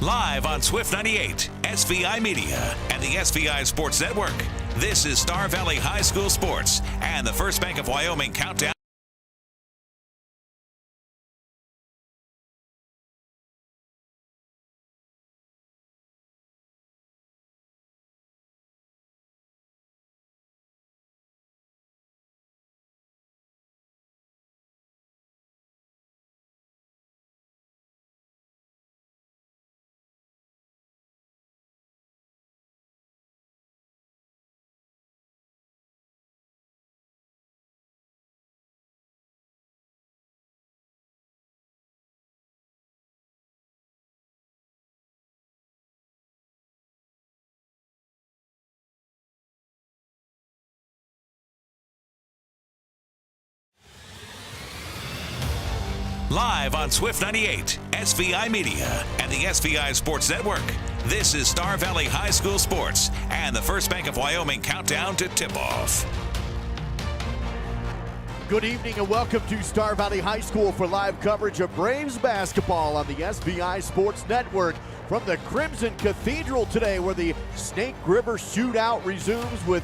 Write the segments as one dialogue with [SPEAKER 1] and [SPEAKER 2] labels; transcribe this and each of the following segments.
[SPEAKER 1] Live on Swift 98, SVI Media, and the SVI Sports Network. This is Star Valley High School Sports and the First Bank of Wyoming Countdown. Live on Swift 98, SVI Media, and the SVI Sports Network. This is Star Valley High School Sports and the First Bank of Wyoming Countdown to Tip-Off.
[SPEAKER 2] Good evening and welcome to Star Valley High School for live coverage of Braves basketball on the SVI Sports Network from the Crimson Cathedral today, where the Snake River Shootout resumes with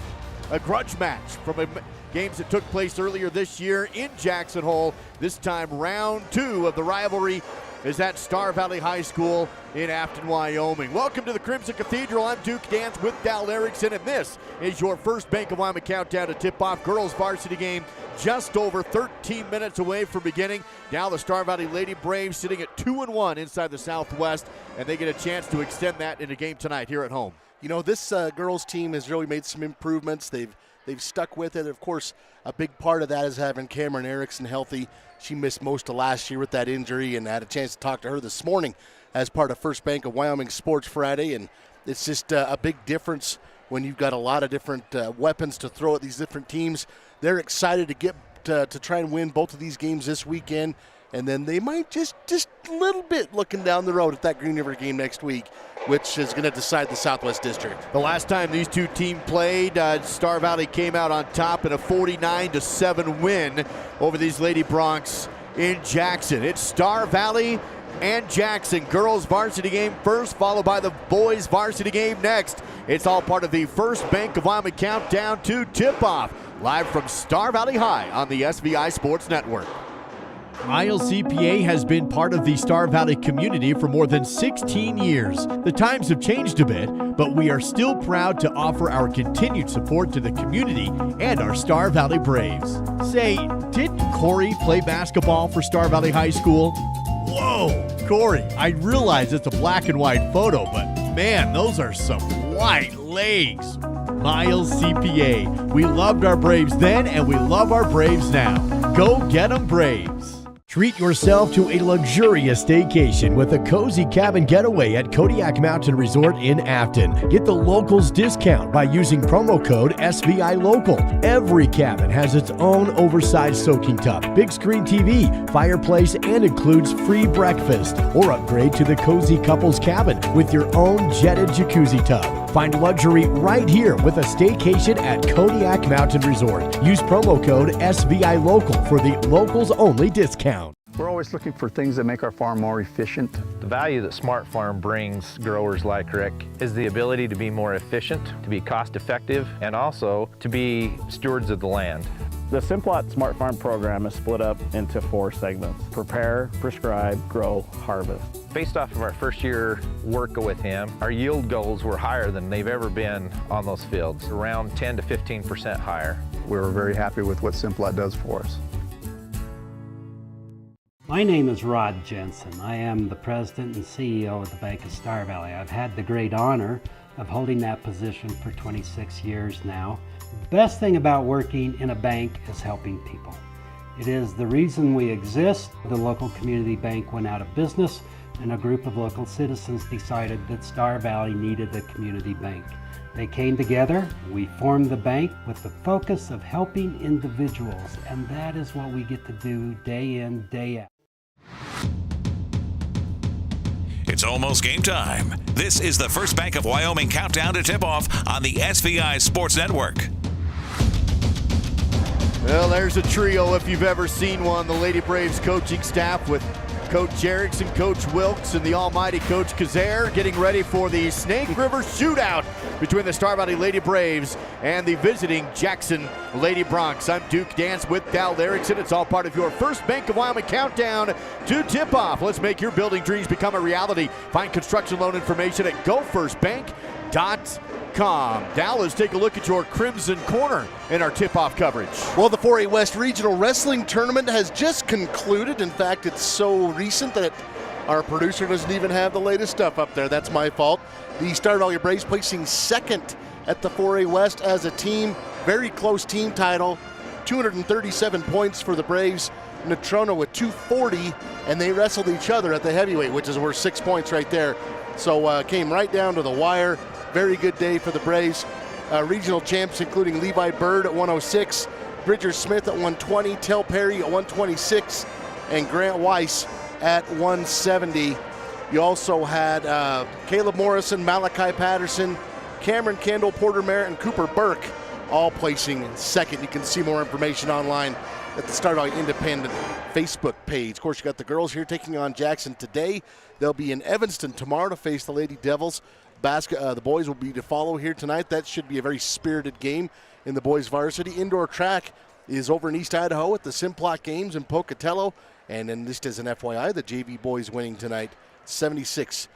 [SPEAKER 2] a grudge match from games that took place earlier this year in Jackson Hole. This time, round 2 of the rivalry is at Star Valley High School in Afton, Wyoming. Welcome to the Crimson Cathedral. I'm Duke Dance with Dal Erickson, and this is your First Bank of Wyoming countdown to tip-off. Girls varsity game just over 13 minutes away from beginning. Now the Star Valley Lady Braves sitting at 2-1 inside the Southwest, and they get a chance to extend that in a game tonight here at home.
[SPEAKER 3] You know, this girls team has really made some improvements. They've stuck with it. Of course, a big part of that is having Cameron Erickson healthy. She missed most of last year with that injury, and I had a chance to talk to her this morning as part of First Bank of Wyoming Sports Friday, and it's just a big difference when you've got a lot of different weapons to throw at these different teams. They're excited to get to try and win both of these games this weekend, and then they might just a little bit looking down the road at that Green River game next week, which is going to decide the Southwest District.
[SPEAKER 2] The last time these two teams played, Star Valley came out on top in a 49-7 win over these Lady Broncs in Jackson. It's Star Valley and Jackson. Girls varsity game first, followed by the boys varsity game next. It's all part of the First Bank of Wyoming countdown to tip-off, live from Star Valley High on the SVI Sports Network. ILCPA has been part of the Star Valley community for more than 16 years. The times have changed a bit, but we are still proud to offer our continued support to the community and our Star Valley Braves. Say, didn't Corey play basketball for Star Valley High School? Whoa, Corey, I realize it's a black and white photo, but man, those are some white legs. ILCPA, we loved our Braves then and we love our Braves now. Go get 'em Braves. Treat yourself to a luxurious staycation with a cozy cabin getaway at Kodiak Mountain Resort in Afton. Get the locals discount by using promo code SVI Local. Every cabin has its own oversized soaking tub, big screen TV, fireplace, and includes free breakfast. Or upgrade to the cozy couples cabin with your own jetted jacuzzi tub. Find luxury right here with a staycation at Kodiak Mountain Resort. Use promo code SVI Local for the locals only discount.
[SPEAKER 4] We're always looking for things that make our farm more efficient.
[SPEAKER 5] The value that Smart Farm brings growers like Rick is the ability to be more efficient, to be cost effective, and also to be stewards of the land.
[SPEAKER 6] The Simplot Smart Farm program is split up into 4 segments: prepare, prescribe, grow, harvest.
[SPEAKER 5] Based off of our first year work with him, our yield goals were higher than they've ever been on those fields, around 10 to 15% higher.
[SPEAKER 4] We're very happy with what Simplot does for us.
[SPEAKER 7] My name is Rod Jensen. I am the president and CEO of the Bank of Star Valley. I've had the great honor of holding that position for 26 years now. The best thing about working in a bank is helping people. It is the reason we exist. The local community bank went out of business, and a group of local citizens decided that Star Valley needed a community bank. They came together, we formed the bank with the focus of helping individuals, and that is what we get to do day in, day out.
[SPEAKER 1] It's almost game time. This is the First Bank of Wyoming countdown to tip-off on the SVI Sports Network.
[SPEAKER 2] Well, there's a trio if you've ever seen one. The Lady Braves coaching staff with Coach Erickson, Coach Wilkes, and the almighty Coach Kazare getting ready for the Snake River shootout between the Star Valley Lady Braves and the visiting Jackson Lady Broncs. I'm Duke Dance with Dal Erickson. It's all part of your First Bank of Wyoming countdown to tip-off. Let's make your building dreams become a reality. Find construction loan information at gofirstbank.com. Dallas, take a look at your Crimson Corner in our tip-off coverage.
[SPEAKER 3] Well, the 4A West Regional Wrestling Tournament has just concluded. In fact, it's so recent that our producer doesn't even have the latest stuff up there. That's my fault. The Star Valley Braves placing second at the 4A West as a team. Very close team title. 237 points for the Braves. Natrona with 240, and they wrestled each other at the heavyweight, which is worth 6 points right there. So came right down to the wire. Very good day for the Braves. Regional champs including Levi Bird at 106, Bridger Smith at 120, Tel Perry at 126, and Grant Weiss at 170. You also had Caleb Morrison, Malachi Patterson, Cameron Kendall, Porter Merritt, and Cooper Burke all placing second. You can see more information online at the Star Valley Independent Facebook page. Of course, you got the girls here taking on Jackson today. They'll be in Evanston tomorrow to face the Lady Devils. The boys will be to follow here tonight. That should be a very spirited game in the boys varsity. Indoor track is over in East Idaho at the Simplot Games in Pocatello. And then just as an FYI, the JV boys winning tonight 76-41.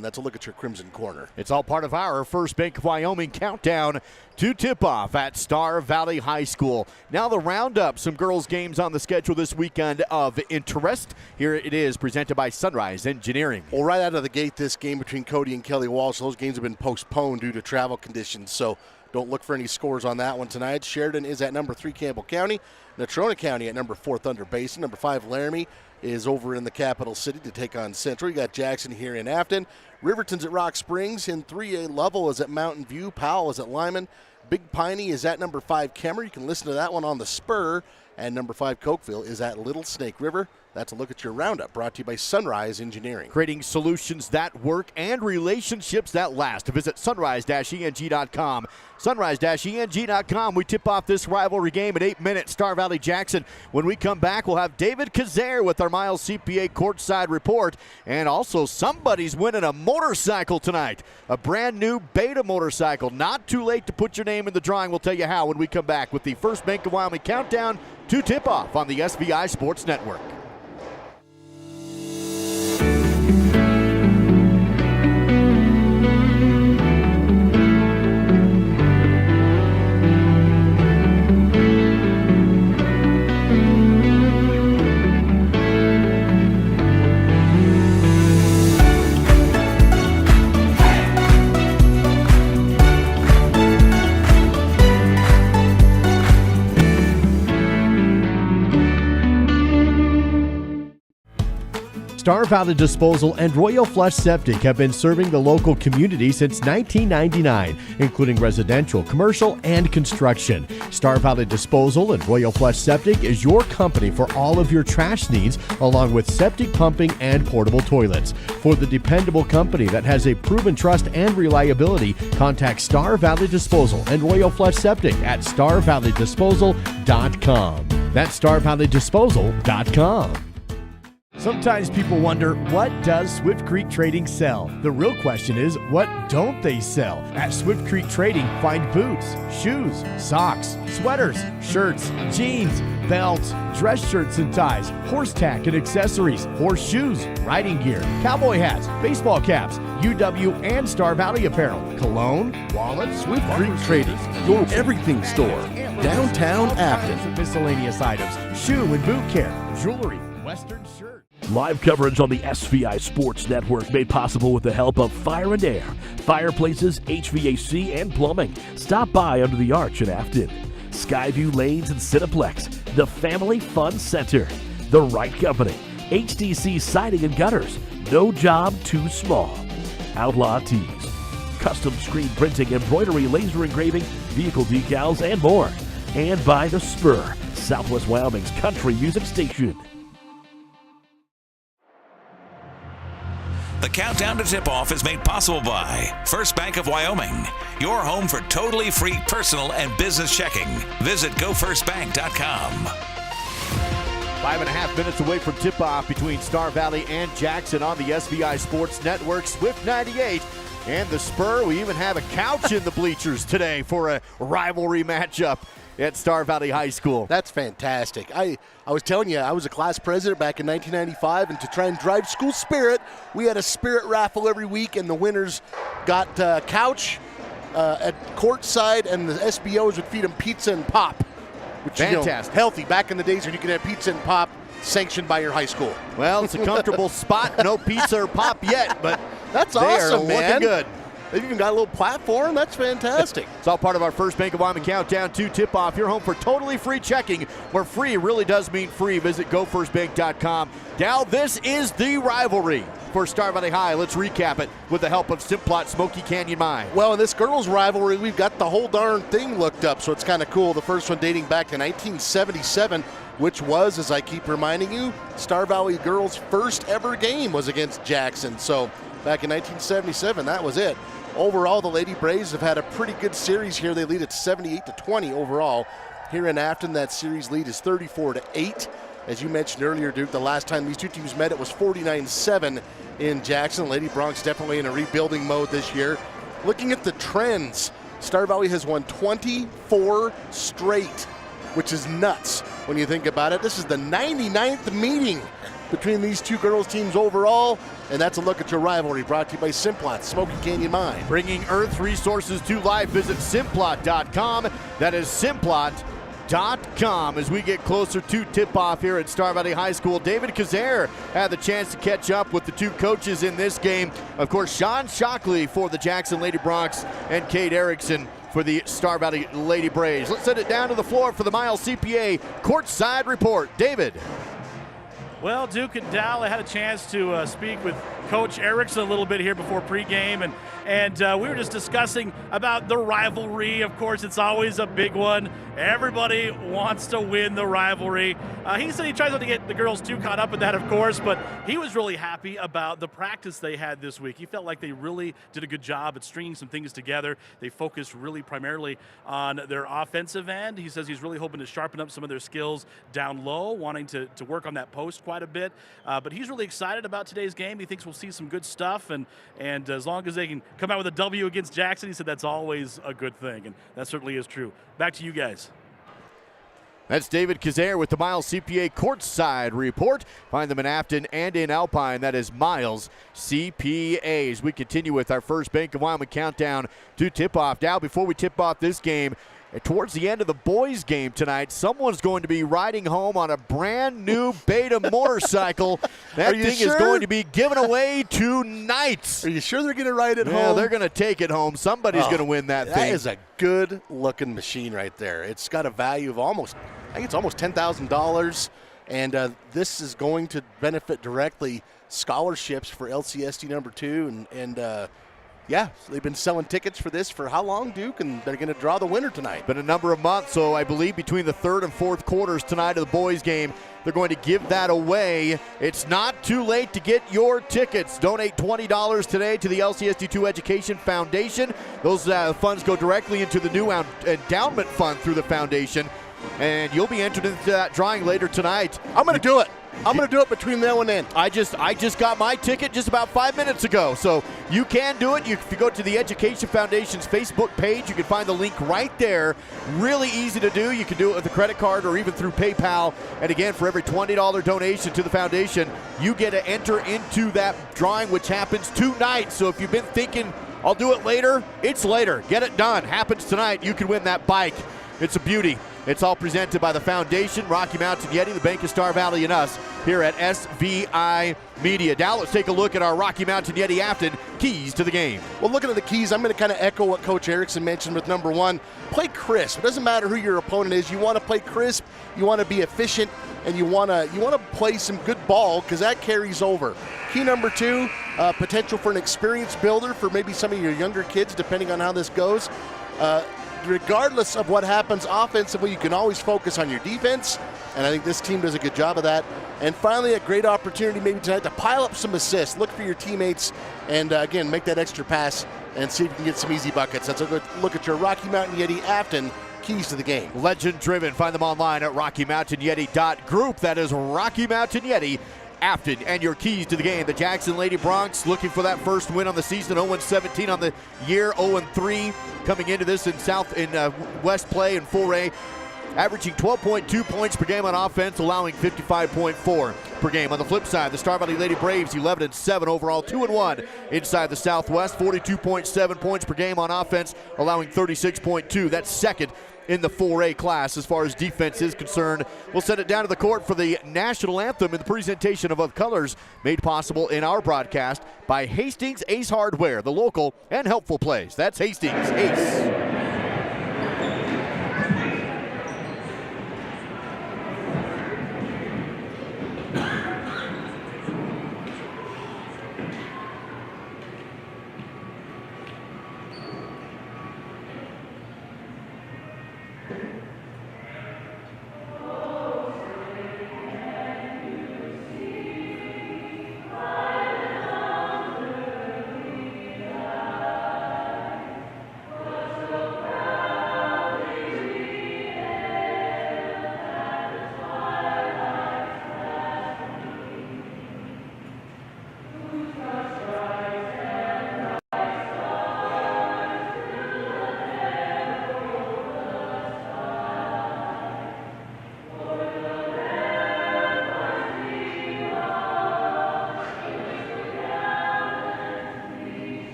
[SPEAKER 3] That's a look at your Crimson Corner.
[SPEAKER 2] It's all part of our First Bank of Wyoming countdown to tip-off at Star Valley High School. Now the roundup, some girls' games on the schedule this weekend of interest. Here it is, presented by Sunrise Engineering.
[SPEAKER 3] Well, right out of the gate, this game between Cody and Kelly Walsh, those games have been postponed due to travel conditions, so don't look for any scores on that one tonight. Sheridan is at number 3, Campbell County. Natrona County at number 4, Thunder Basin. Number 5, Laramie is over in the capital city to take on Central. You got Jackson here in Afton. Riverton's at Rock Springs. In 3A, Lovell is at Mountain View. Powell is at Lyman. Big Piney is at number 5, Kemmer. You can listen to that one on the Spur. And number 5, Cokeville is at Little Snake River. That's a look at your roundup, brought to you by Sunrise Engineering.
[SPEAKER 2] Creating solutions that work and relationships that last. Visit sunrise-eng.com. Sunrise-eng.com. We tip off this rivalry game at 8 minutes, Star Valley Jackson. When we come back, we'll have David Kazare with our Miles CPA courtside report. And also, somebody's winning a motorcycle tonight. A brand new Beta motorcycle. Not too late to put your name in the drawing. We'll tell you how when we come back with the First Bank of Wyoming countdown to tip off on the SVI Sports Network. Star Valley Disposal and Royal Flush Septic have been serving the local community since 1999, including residential, commercial, and construction. Star Valley Disposal and Royal Flush Septic is your company for all of your trash needs, along with septic pumping and portable toilets. For the dependable company that has a proven trust and reliability, contact Star Valley Disposal and Royal Flush Septic at starvalleydisposal.com. That's starvalleydisposal.com. Sometimes people wonder, what does Swift Creek Trading sell? The real question is, what don't they sell? At Swift Creek Trading, find boots, shoes, socks, sweaters, shirts, jeans, belts, dress shirts and ties, horse tack and accessories, horse shoes, riding gear, cowboy hats, baseball caps, UW and Star Valley apparel, cologne, wallets,
[SPEAKER 3] Swift Creek Trading, your everything store, downtown Afton.
[SPEAKER 2] Miscellaneous items, shoe and boot care, jewelry, Western shirt.
[SPEAKER 8] Live coverage on the SVI Sports Network made possible with the help of Fire and Air, fireplaces, HVAC, and plumbing. Stop by under the arch in Afton. Skyview Lanes and Cineplex, the Family Fun Center. The Right Company, HDC Siding and Gutters, no job too small. Outlaw Tees, custom screen printing, embroidery, laser engraving, vehicle decals, and more. And by The Spur, Southwest Wyoming's country music station.
[SPEAKER 1] The countdown to tip-off is made possible by First Bank of Wyoming, your home for totally free personal and business checking. Visit gofirstbank.com.
[SPEAKER 2] 5.5 minutes away from tip-off between Star Valley and Jackson on the SVI Sports Network. Swift 98 and the Spur. We even have a couch in the bleachers today for a rivalry matchup at Star Valley High School.
[SPEAKER 3] That's fantastic. I was telling you, I was a class president back in 1995, and to try and drive school spirit, we had a spirit raffle every week, and the winners got couch at courtside, and the SBOs would feed them pizza and pop. Which,
[SPEAKER 2] fantastic.
[SPEAKER 3] Healthy back in the days when you could have pizza and pop sanctioned by your high school.
[SPEAKER 2] Well, it's a comfortable spot. No pizza or pop yet, but
[SPEAKER 3] that's awesome,
[SPEAKER 2] man. Looking good.
[SPEAKER 3] They've even got a little platform. That's fantastic.
[SPEAKER 2] It's all part of our First Bank of Wyoming Countdown to tip-off. You're home for totally free checking, where free really does mean free. Visit gofirstbank.com. Now, this is the rivalry for Star Valley High. Let's recap it with the help of Simplot Smoky Canyon Mine.
[SPEAKER 3] Well, in this girls' rivalry, we've got the whole darn thing looked up, so it's kind of cool. The first one dating back to 1977, which was, as I keep reminding you, Star Valley girls' first ever game was against Jackson. So back in 1977, that was it. Overall, the Lady Braves have had a pretty good series here. They lead at 78-20 overall. Here in Afton, that series lead is 34-8. As you mentioned earlier, Duke, the last time these two teams met, it was 49-7 in Jackson. Lady Bronx definitely in a rebuilding mode this year. Looking at the trends, Star Valley has won 24 straight, which is nuts when you think about it. This is the 99th meeting between these two girls' teams overall, and that's a look at your rivalry, brought to you by Simplot, Smoky Canyon Mine.
[SPEAKER 2] Bringing Earth resources to life, visit Simplot.com. That is Simplot.com. As we get closer to tip-off here at Star Valley High School, David Kazare had the chance to catch up with the two coaches in this game. Of course, Sean Shockley for the Jackson Lady Bronx and Kate Erickson for the Star Valley Lady Braves. Let's send it down to the floor for the Miles CPA courtside report. David.
[SPEAKER 9] Well, Duke and Dal, I had a chance to speak with Coach Erickson a little bit here before pregame, and we were just discussing about the rivalry. Of course, it's always a big one. Everybody wants to win the rivalry. He said he tries not to get the girls too caught up in that, of course, but he was really happy about the practice they had this week. He felt like they really did a good job at stringing some things together. They focused really primarily on their offensive end. He says he's really hoping to sharpen up some of their skills down low, wanting to work on that post quite a bit. But he's really excited about today's game. He thinks we'll see some good stuff, and as long as they can come out with a W against Jackson, he said that's always a good thing, and that certainly is true. Back to you guys.
[SPEAKER 2] That's David Kazare with the Miles CPA courtside report. Find them in Afton and in Alpine. That is Miles CPA. As we continue with our First Bank of Wyoming countdown to tip-off. Now, before we tip off this game, towards the end of the boys' game tonight, someone's going to be riding home on a brand new Beta motorcycle. That thing is going to be given away tonight.
[SPEAKER 3] Are you sure they're going to ride it home?
[SPEAKER 2] Yeah, they're going to take it home. Somebody's going to win that thing.
[SPEAKER 3] That is a good-looking machine right there. It's got a value of almost $10,000, and this is going to benefit directly scholarships for LCSD number 2, and yeah, so they've been selling tickets for this for how long, Duke? And they're going to draw the winner tonight.
[SPEAKER 2] Been a number of months, so I believe between the third and fourth quarters tonight of the boys' game, they're going to give that away. It's not too late to get your tickets. Donate $20 today to the LCSD2 Education Foundation. Those funds go directly into the new endowment fund through the foundation, and you'll be entered into that drawing later tonight.
[SPEAKER 3] I'm going to do it. I'm going to do it between now and then.
[SPEAKER 2] I just got my ticket just about 5 minutes ago, so you can do it. If you go to the Education Foundation's Facebook page, you can find the link right there. Really easy to do. You can do it with a credit card or even through PayPal. And again, for every $20 donation to the foundation, you get to enter into that drawing, which happens tonight. So if you've been thinking, I'll do it later, it's later. Get it done. Happens tonight. You can win that bike. It's a beauty. It's all presented by the Foundation, Rocky Mountain Yeti, the Bank of Star Valley, and us here at SVI Media. Now let's take a look at our Rocky Mountain Yeti Afton keys to the game.
[SPEAKER 3] Well, looking at the keys, I'm going to kind of echo what Coach Erickson mentioned with number 1. Play crisp. It doesn't matter who your opponent is. You want to play crisp. You want to be efficient, and you want to play some good ball because that carries over. Key number 2, potential for an experience builder for maybe some of your younger kids, depending on how this goes. Regardless of what happens offensively, you can always focus on your defense, and I think this team does a good job of that. And finally, a great opportunity maybe tonight to pile up some assists. Look for your teammates and, again, make that extra pass and see if you can get some easy buckets. That's a good look at your Rocky Mountain Yeti Afton keys to the game.
[SPEAKER 2] Legend driven. Find them online at RockyMountainYeti.group. That is Rocky Mountain Yeti Afton. And your keys to the game. The Jackson Lady Broncs looking for that first win on the season. 0-17 on the year. 0-3 coming into this in West play and full ray. Averaging 12.2 points per game on offense, allowing 55.4 per game. On the flip side, the Star Valley Lady Braves 11-7 overall, 2-1 inside the Southwest, 42.7 points per game on offense, allowing 36.2. That's second in the 4A class as far as defense is concerned. We'll send it down to the court for the national anthem and the presentation of colors made possible in our broadcast by Hastings Ace Hardware, the local and helpful place. That's Hastings Ace.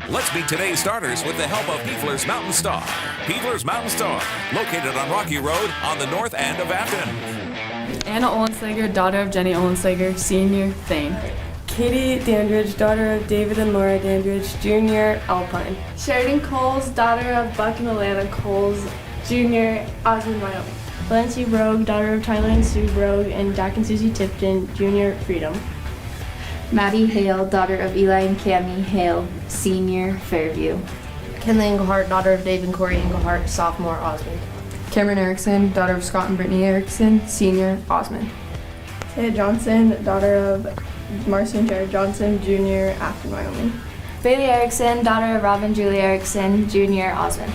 [SPEAKER 1] Let's meet today's starters with the help of Peefler's Mountain Star. Peefler's Mountain Star, located on Rocky Road on the north end of Afton.
[SPEAKER 10] Anna Olenslager, daughter of Jenny Olenslager, senior, Thane.
[SPEAKER 11] Katie Dandridge, daughter of David and Laura Dandridge, junior, Alpine.
[SPEAKER 12] Sheridan Coles, daughter of Buck and Alana Coles, junior, Osmond, Wyoming.
[SPEAKER 13] Valencia Brogue, daughter of Tyler and Sue Brogue, and Dak and Susie Tipton, junior, Freedom.
[SPEAKER 14] Maddie Hale, daughter of Eli and Cammie Hale, senior, Fairview.
[SPEAKER 15] Kinley Englehart, daughter of Dave and Corey Englehart, sophomore, Osmond.
[SPEAKER 16] Cameron Erickson, daughter of Scott and Brittany Erickson, senior, Osmond.
[SPEAKER 17] Taya Johnson, daughter of Marcy and Jared Johnson, junior, Afton, Wyoming.
[SPEAKER 18] Bailey Erickson, daughter of Rob and Julie Erickson, junior, Osmond.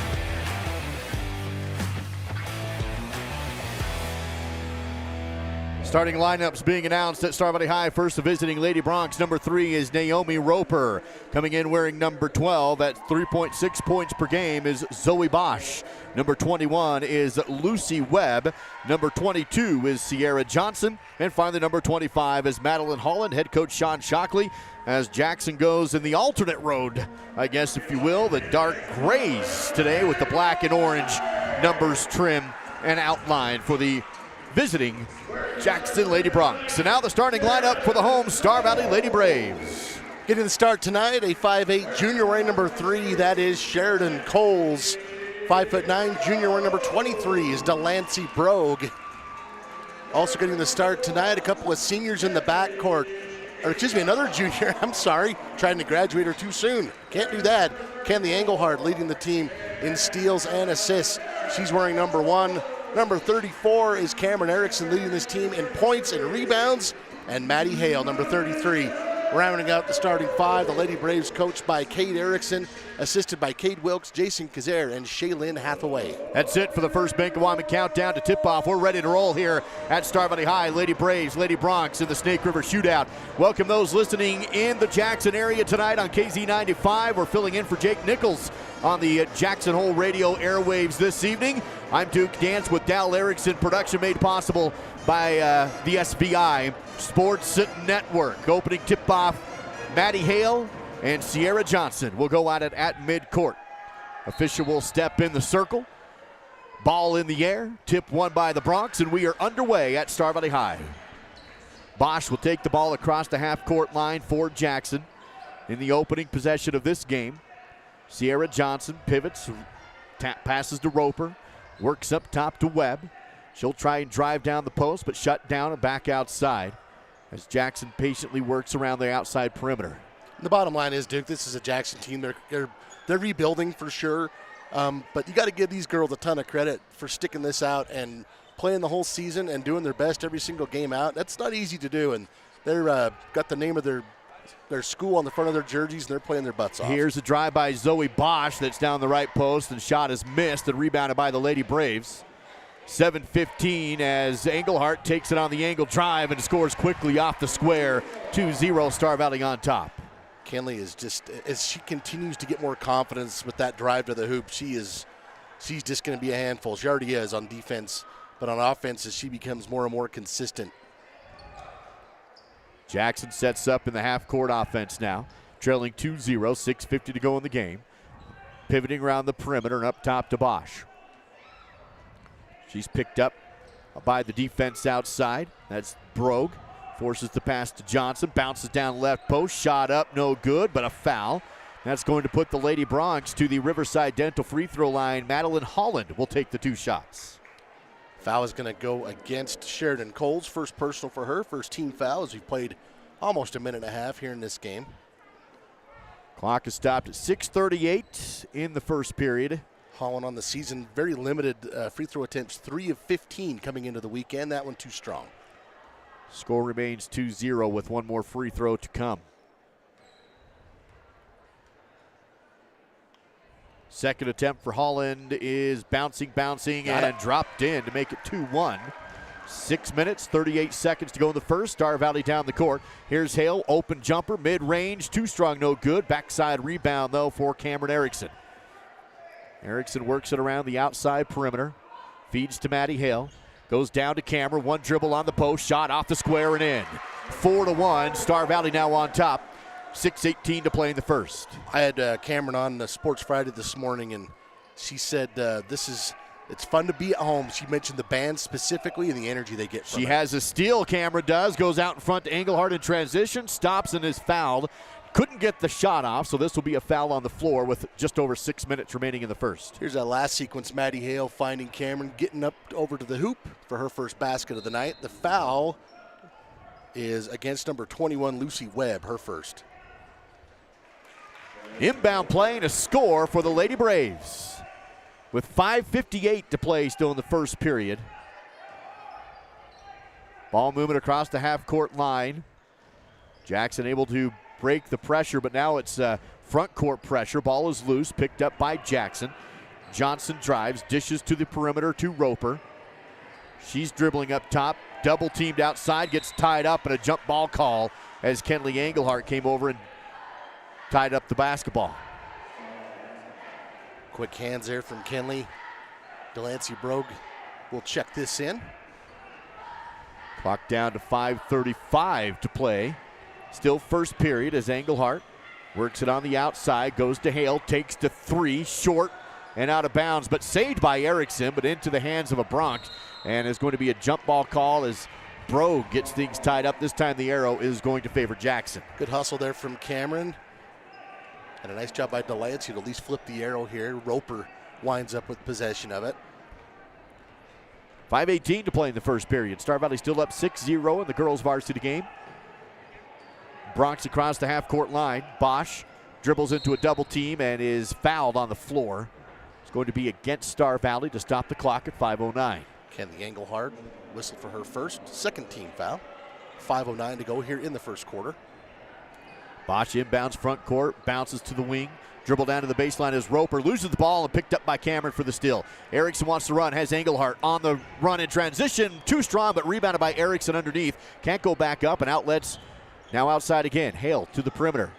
[SPEAKER 2] Starting lineups being announced at Star Valley High. First, the visiting Lady Broncs. Number 3 is Naomi Roper. Coming in wearing number 12 at 3.6 points per game is Zoe Bosch. Number 21 is Lucy Webb. Number 22 is Sierra Johnson. And finally, number 25 is Madeline Holland. Head coach Sean Shockley as Jackson goes in the alternate road, I guess, if you will. The dark grays today with the black and orange numbers trim and outline for the visiting Jackson Lady Broncs. So now the starting lineup for the home Star Valley Lady Braves.
[SPEAKER 3] Getting the start tonight, a 5'8" junior wearing number 3, that is Sheridan Coles. 5'9", junior wearing number 23 is Delancey Brogue. Also getting the start tonight, a couple of seniors in the backcourt. Or excuse me, another junior, I'm sorry, trying to graduate her too soon. Can't do that. Kenley Englehart leading the team in steals and assists. She's wearing number 1. Number 34 is Cameron Erickson leading this team in points and rebounds. And Maddie Hale, number 33. Rounding out the starting 5, the Lady Braves coached by Kate Erickson, assisted by Kate Wilkes, Jason Kazare, and Shaylin Hathaway.
[SPEAKER 2] That's it for the first Bank of Wyoming countdown to tip-off. We're ready to roll here at Star Valley High. Lady Braves, Lady Broncs in the Snake River Shootout. Welcome those listening in the Jackson area tonight on KZ95. We're filling in for Jake Nichols on the Jackson Hole radio airwaves this evening. I'm Duke Dance with Dal Erickson. Production made possible by the SVI Sports Network. Opening tip-off, Maddie Hale and Sierra Johnson will go at it at midcourt. Official will step in the circle. Ball in the air, tip won by the Bronx, and we are underway at Star Valley High. Bosch will take the ball across the half-court line for Jackson in the opening possession of this game. Sierra Johnson pivots, passes to Roper, works up top to Webb. She'll try and drive down the post, but shut down and back outside as Jackson patiently works around the outside perimeter.
[SPEAKER 3] The bottom line is, Duke, this is a Jackson team. They're rebuilding for sure. But you got to give these girls a ton of credit for sticking this out and playing the whole season and doing their best every single game out. That's not easy to do, and they're got the name of their school on the front of their jerseys, and they're playing their butts off.
[SPEAKER 2] Here's a drive by Zoe Bosch that's down the right post, and shot is missed and rebounded by the Lady Braves. 7:15 as Englehart takes it on the angle drive and scores quickly off the square. 2-0 Star Valley on top.
[SPEAKER 3] Kenley is just, as she continues to get more confidence with that drive to the hoop, she's just going to be a handful. She already is on defense, but on offense as she becomes more and more consistent.
[SPEAKER 2] Jackson sets up in the half-court offense now, trailing 2-0, 6:50 to go in the game. Pivoting around the perimeter and up top to Bosch. She's picked up by the defense outside. That's Brogue. Forces the pass to Johnson, bounces down left post, shot up, no good, but a foul. That's going to put the Lady Bronx to the Riverside Dental free throw line. Madeline Holland will take the 2 shots.
[SPEAKER 3] Foul is going to go against Sheridan Coles. First personal for her, first team foul as we've played almost a minute and a half here in this game.
[SPEAKER 2] Clock is stopped at 6:38 in the first period.
[SPEAKER 3] Holland on the season, very limited free throw attempts, 3 of 15 coming into the weekend. That one too strong.
[SPEAKER 2] Score remains 2-0 with one more free throw to come. Second attempt for Holland is bouncing, and dropped in to make it 2-1. 6 minutes, 38 seconds to go in the first. Star Valley down the court. Here's Hale, open jumper, mid-range, too strong, no good. Backside rebound, though, for Cameron Erickson. Erickson works it around the outside perimeter. Feeds to Maddie Hale. Goes down to Cameron, one dribble on the post, shot off the square and in. 4-1, Star Valley now on top. 6:18 to play in the first.
[SPEAKER 3] I had Cameron on the Sports Friday this morning, and she said it's fun to be at home. She mentioned the band specifically and the energy they get from it.
[SPEAKER 2] She has a steal, Cameron does. Goes out in front to Englehart in transition, stops and is fouled. Couldn't get the shot off, so this will be a foul on the floor with just over 6 minutes remaining in the first.
[SPEAKER 3] Here's that last sequence. Maddie Hale finding Cameron, getting up over to the hoop for her first basket of the night. The foul is against number 21, Lucy Webb, her first.
[SPEAKER 2] Inbound play and a score for the Lady Braves. With 5:58 to play still in the first period. Ball movement across the half-court line. Jackson able to break the pressure, but now it's front court pressure. Ball is loose, picked up by Jackson. Johnson drives, dishes to the perimeter to Roper. She's dribbling up top, double teamed outside, gets tied up, and a jump ball call as Kenley Englehart came over and tied up the basketball.
[SPEAKER 3] Quick hands there from Kenley. Delancey Brogue will check this in.
[SPEAKER 2] Clock down to 5:35 to play. Still first period as Englehart works it on the outside, goes to Hale, takes to 3, short and out of bounds, but saved by Erickson, but into the hands of a Bronx, and is going to be a jump ball call as Brogue gets things tied up. This time the arrow is going to favor Jackson.
[SPEAKER 3] Good hustle there from Cameron, and a nice job by Delancey to at least flip the arrow here. Roper winds up with possession of it.
[SPEAKER 2] 5:18 to play in the first period. Star Valley still up 6-0 in the girls' varsity game. Bronx across the half-court line. Bosch dribbles into a double team and is fouled on the floor. It's going to be against Star Valley to stop the clock at 5:09.
[SPEAKER 3] Kenley Englehart whistled for her first, second team foul. 5:09 to go here in the first quarter.
[SPEAKER 2] Bosch inbounds front court, bounces to the wing. Dribble down to the baseline as Roper loses the ball and picked up by Cameron for the steal. Erickson wants to run, has Englehart on the run in transition. Too strong, but rebounded by Erickson underneath. Can't go back up, and outlets now outside again. Hale to the perimeter.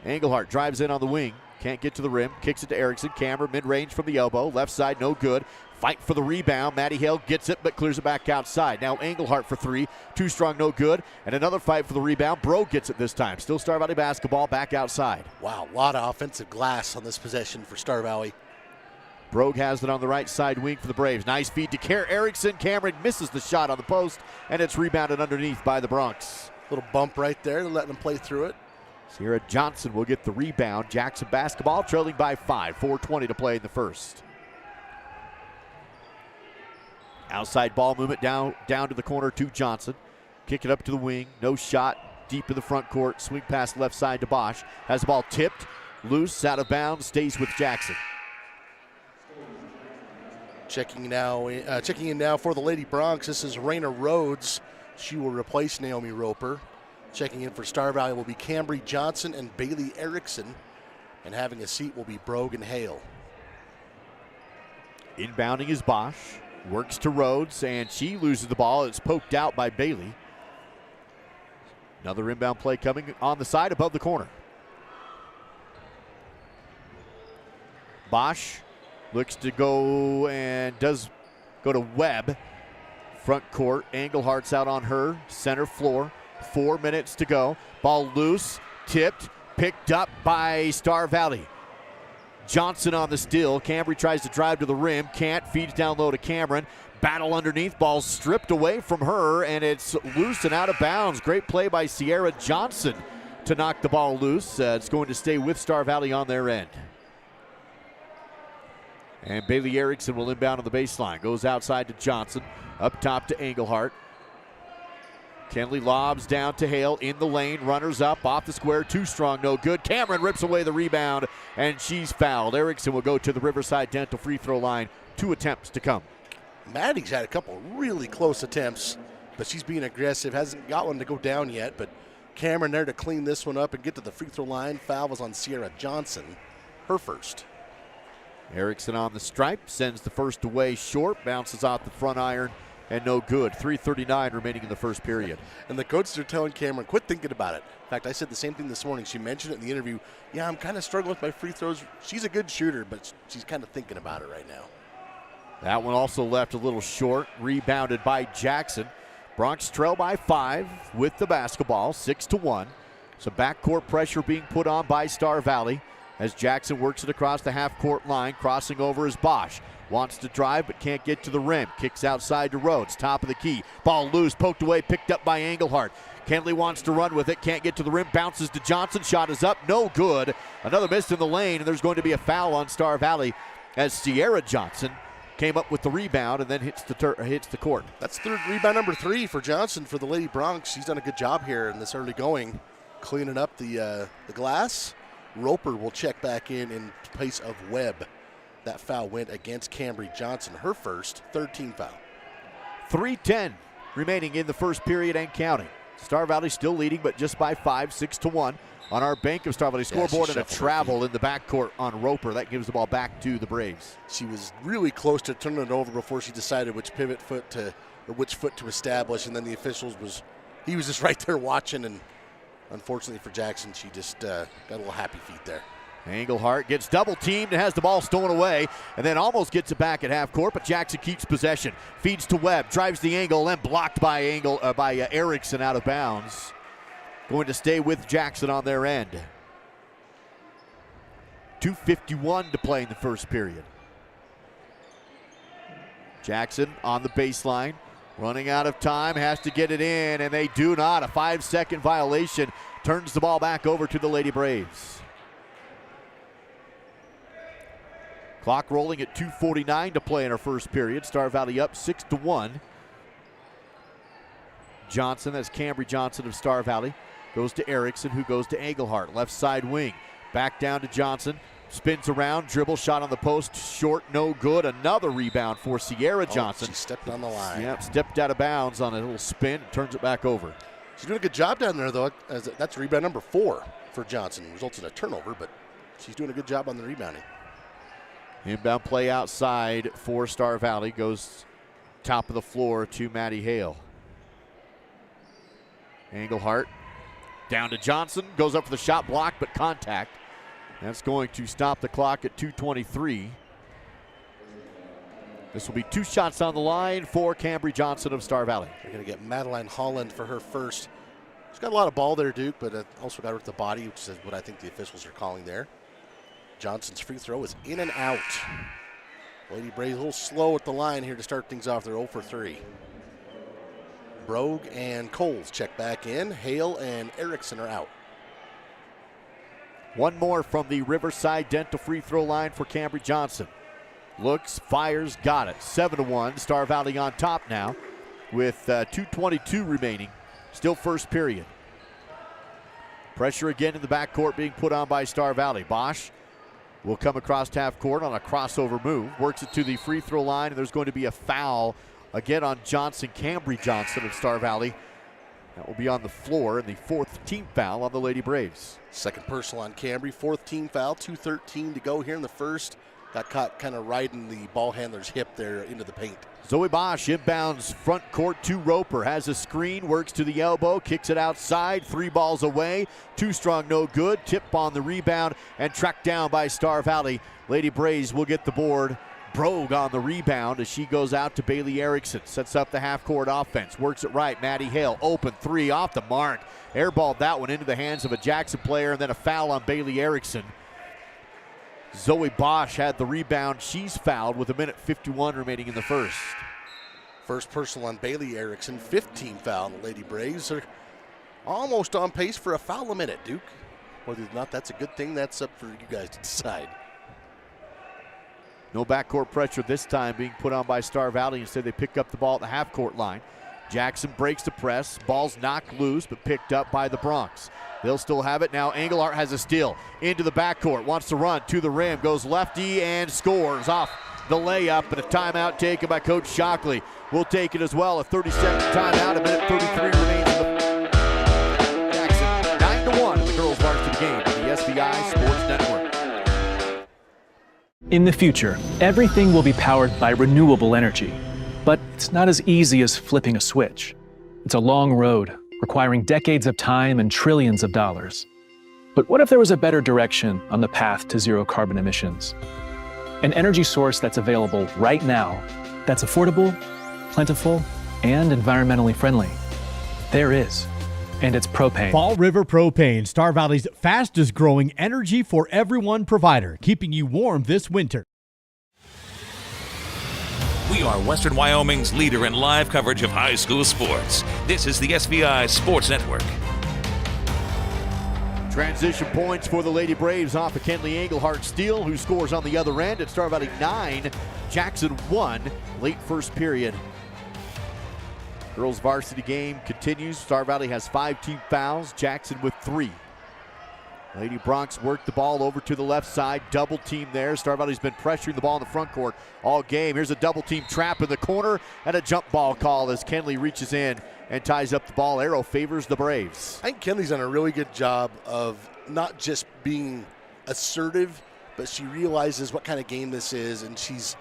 [SPEAKER 2] Englehart drives in on the wing, Can't get to the rim. Kicks it to Erickson. Cameron mid-range from the elbow. Left side, no good. Fight for the rebound. Maddie Hale gets it, but clears it back outside. Now Engelhardt for three. Too strong, no good. And another fight for the rebound. Brogue gets it this time. Still Star Valley basketball, back outside.
[SPEAKER 3] Wow, a lot of offensive glass on this possession for Star Valley.
[SPEAKER 2] Brogue has it on the right side wing for the Braves. Nice feed to Erickson. Cameron misses the shot on the post, and it's rebounded underneath by the Bronx.
[SPEAKER 3] Little bump right there, letting them play through it.
[SPEAKER 2] Sierra Johnson will get the rebound. Jackson basketball trailing by 5. 4:20 to play in the first. Outside ball movement down to the corner to Johnson. Kick it up to the wing. No shot. Deep in the front court. Swing pass left side to Bosch. Has the ball tipped. Loose, out of bounds. Stays with Jackson.
[SPEAKER 3] Checking in now for the Lady Bronx. This is Raina Rhodes. She will replace Naomi Roper. Checking in for Star Valley will be Cambry Johnson and Bailey Erickson. And having a seat will be Brogue and Hale.
[SPEAKER 2] Inbounding is Bosch. Works to Rhodes, and she loses the ball. It's poked out by Bailey. Another inbound play coming on the side above the corner. Bosch looks to go and does go to Webb. Front court. Engelhardt's out on her. Center floor. 4 minutes to go. Ball loose. Tipped. Picked up by Star Valley. Johnson on the steal. Cambry tries to drive to the rim. Can't. Feeds down low to Cameron. Battle underneath. Ball stripped away from her, and it's loose and out of bounds. Great play by Sierra Johnson to knock the ball loose. It's going to stay with Star Valley on their end. And Bailey Erickson will inbound on the baseline. Goes outside to Johnson. Up top to Engelhardt. Kenley lobs down to Hale in the lane. Runners up off the square. Too strong, no good. Cameron rips away the rebound, and she's fouled. Erickson will go to the Riverside Dental free throw line. 2 attempts to come.
[SPEAKER 3] Maddie's had a couple really close attempts, but she's being aggressive. Hasn't got one to go down yet, but Cameron there to clean this one up and get to the free throw line. Foul was on Sierra Johnson, her first.
[SPEAKER 2] Erickson on the stripe, sends the first away short, bounces off the front iron, and no good. 3:39 remaining in the first period.
[SPEAKER 3] And the coaches are telling Cameron, quit thinking about it. In fact, I said the same thing this morning. She mentioned it in the interview. Yeah, I'm kind of struggling with my free throws. She's a good shooter, but she's kind of thinking about it right now.
[SPEAKER 2] That one also left a little short, rebounded by Jackson. Bronx trail by 5 with the basketball, 6-1. So backcourt pressure being put on by Star Valley as Jackson works it across the half-court line. Crossing over is Bosch. Wants to drive but can't get to the rim. Kicks outside to Rhodes, top of the key. Ball loose, poked away, picked up by Engelhardt. Kenley wants to run with it, can't get to the rim, bounces to Johnson. Shot is up, no good. Another miss in the lane, and there's going to be a foul on Star Valley as Sierra Johnson came up with the rebound and then hits the court.
[SPEAKER 3] That's rebound number 3 for Johnson for the Lady Bronx. She's done a good job here in this early going, cleaning up the glass. Roper will check back in place of Webb. That foul went against Cambry Johnson, her first, third team foul.
[SPEAKER 2] 3:10 remaining in the first period and counting. Star Valley still leading, but just by 5, 6-1. On our Bank of Star Valley scoreboard, and a travel in the backcourt on Roper. That gives the ball back to the Braves.
[SPEAKER 3] She was really close to turning it over before she decided which foot to establish, and then the officials he was just right there watching, and unfortunately for Jackson, she just got a little happy feet there.
[SPEAKER 2] Engelhardt gets double teamed and has the ball stolen away, and then almost gets it back at half court, but Jackson keeps possession. Feeds to Webb, drives the angle, and blocked by Erickson out of bounds. Going to stay with Jackson on their end. 2:51 to play in the first period. Jackson on the baseline, running out of time, has to get it in, and they do not. A 5-second violation turns the ball back over to the Lady Braves. Clock rolling at 2:49 to play in our first period. Star Valley up 6-1. Johnson, that's Cambry Johnson of Star Valley, goes to Erickson, who goes to Engelhardt. Left side wing. Back down to Johnson. Spins around. Dribble shot on the post. Short, no good. Another rebound for Sierra Johnson.
[SPEAKER 3] She stepped on the line.
[SPEAKER 2] Yep, stepped out of bounds on a little spin. Turns it back over.
[SPEAKER 3] She's doing a good job down there, though. That's rebound number 4 for Johnson. Results in a turnover, but she's doing a good job on the rebounding.
[SPEAKER 2] Inbound play outside for Star Valley. Goes top of the floor to Maddie Hale. Engelhardt down to Johnson. Goes up for the shot block, but contact. That's going to stop the clock at 2:23. This will be 2 shots on the line for Cambry Johnson of Star Valley.
[SPEAKER 3] They're going to get Madeline Holland for her first. She's got a lot of ball there, Duke, but also got her with the body, which is what I think the officials are calling there. Johnson's free throw is in and out. Lady Braves a little slow at the line here to start things off. They're 0 for 3. Brogue and Coles check back in. Hale and Erickson are out.
[SPEAKER 2] One more from the Riverside Dental free throw line for Cambry Johnson. Looks, fires, got it. 7-1. Star Valley on top now with 2:22 remaining. Still first period. Pressure again in the backcourt being put on by Star Valley. Bosch will come across half court on a crossover move. Works it to the free throw line, and there's going to be a foul again on Johnson, Cambry Johnson of Star Valley. That will be on the floor, and the 4th team foul on the Lady Braves.
[SPEAKER 3] Second personal on Cambry, 4th team foul, 2:13 to go here in the first. Got caught kind of riding the ball handler's hip there into the paint.
[SPEAKER 2] Zoe Bosch inbounds front court to Roper. Has a screen, works to the elbow, kicks it outside, 3 balls away. Too strong, no good. Tip on the rebound and tracked down by Star Valley. Lady Braves will get the board. Brogue on the rebound as she goes out to Bailey Erickson. Sets up the half-court offense. Works it right. Maddie Hale, open 3 off the mark. Airballed that one into the hands of a Jackson player, and then a foul on Bailey Erickson. Zoe Bosch had the rebound. She's fouled with 1:51 remaining in the first.
[SPEAKER 3] First personal on Bailey Erickson, 15 foul. The Lady Braves are almost on pace for a foul a minute, Duke. Whether or not that's a good thing, that's up for you guys to decide.
[SPEAKER 2] No backcourt pressure this time being put on by Star Valley. Instead, they pick up the ball at the half-court line. Jackson breaks the press. Ball's knocked loose, but picked up by the Bronx. They'll still have it. Now Engelhardt has a steal. Into the backcourt. Wants to run to the rim. Goes lefty and scores off the layup. And a timeout taken by Coach Shockley. We'll take it as well. A 30-second timeout. 1:33 remains in the Jackson. 9-1 in the girls' varsity game on the SVI Sports Network.
[SPEAKER 19] In the future, everything will be powered by renewable energy. But it's not as easy as flipping a switch. It's a long road, requiring decades of time and trillions of dollars. But what if there was a better direction on the path to zero carbon emissions? An energy source that's available right now, that's affordable, plentiful, and environmentally friendly. There is, and it's propane.
[SPEAKER 20] Fall River Propane, Star Valley's fastest growing energy for everyone provider, keeping you warm this winter.
[SPEAKER 1] We are Western Wyoming's leader in live coverage of high school sports. This is the SVI Sports Network.
[SPEAKER 2] Transition points for the Lady Braves off of Kenley Engelhardt steal, who scores on the other end. At Star Valley 9, Jackson 1, late first period. Girls varsity game continues. Star Valley has 5 team fouls, Jackson with 3. Lady Bronx worked the ball over to the left side. Double team there. Star Valley's been pressuring the ball in the front court all game. Here's a double team trap in the corner and a jump ball call as Kenley reaches in and ties up the ball. Arrow favors the Braves.
[SPEAKER 3] I think Kenley's done a really good job of not just being assertive, but she realizes what kind of game this is, and she's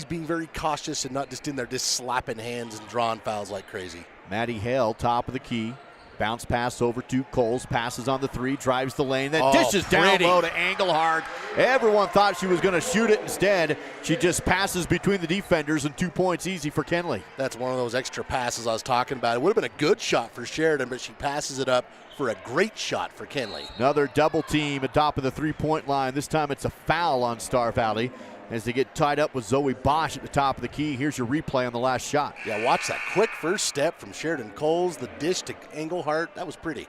[SPEAKER 3] being very cautious and not just in there just slapping hands and drawing fouls like crazy.
[SPEAKER 2] Maddie Hale, top of the key. Bounce pass over to Coles, passes on the 3, drives the lane, then dishes down low to Engelhardt. Everyone thought she was going to shoot it. Instead, she just passes between the defenders, and 2 points easy for Kenley.
[SPEAKER 3] That's one of those extra passes I was talking about. It would have been a good shot for Sheridan, but she passes it up for a great shot for Kenley.
[SPEAKER 2] Another double team at top of the 3-point line. This time it's a foul on Star Valley as they get tied up with Zoe Bosch at the top of the key. Here's your replay on the last shot.
[SPEAKER 3] Yeah, watch that quick first step from Sheridan Coles, the dish to Engelhardt. That was pretty.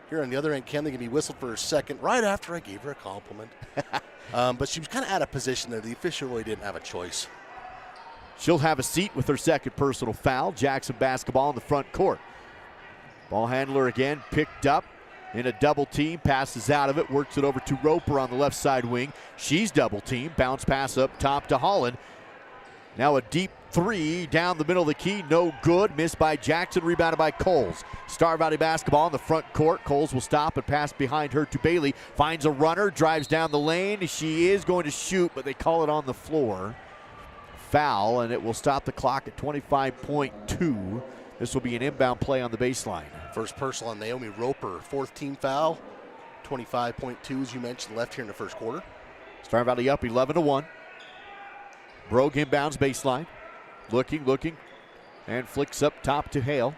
[SPEAKER 3] Here on the other end, Kenley can be whistled for a second right after I gave her a compliment. But she was kind of out of position there. The official really didn't have a choice.
[SPEAKER 2] She'll have a seat with her second personal foul. Jackson basketball in the front court. Ball handler again picked up in a double team, passes out of it, works it over to Roper on the left side wing. She's double team, bounce pass up top to Holland. Now a deep 3 down the middle of the key, no good, missed by Jackson, rebounded by Coles. Star Valley basketball in the front court. Coles will stop and pass behind her to Bailey. Finds a runner, drives down the lane. She is going to shoot, but they call it on the floor. Foul, and it will stop the clock at 25.2. This will be an inbound play on the baseline.
[SPEAKER 3] First personal on Naomi Roper, 4th team foul. 25.2, as you mentioned, left here in the first quarter.
[SPEAKER 2] Star Valley up 11-1. Brogue inbounds baseline. Looking, and flicks up top to Hale.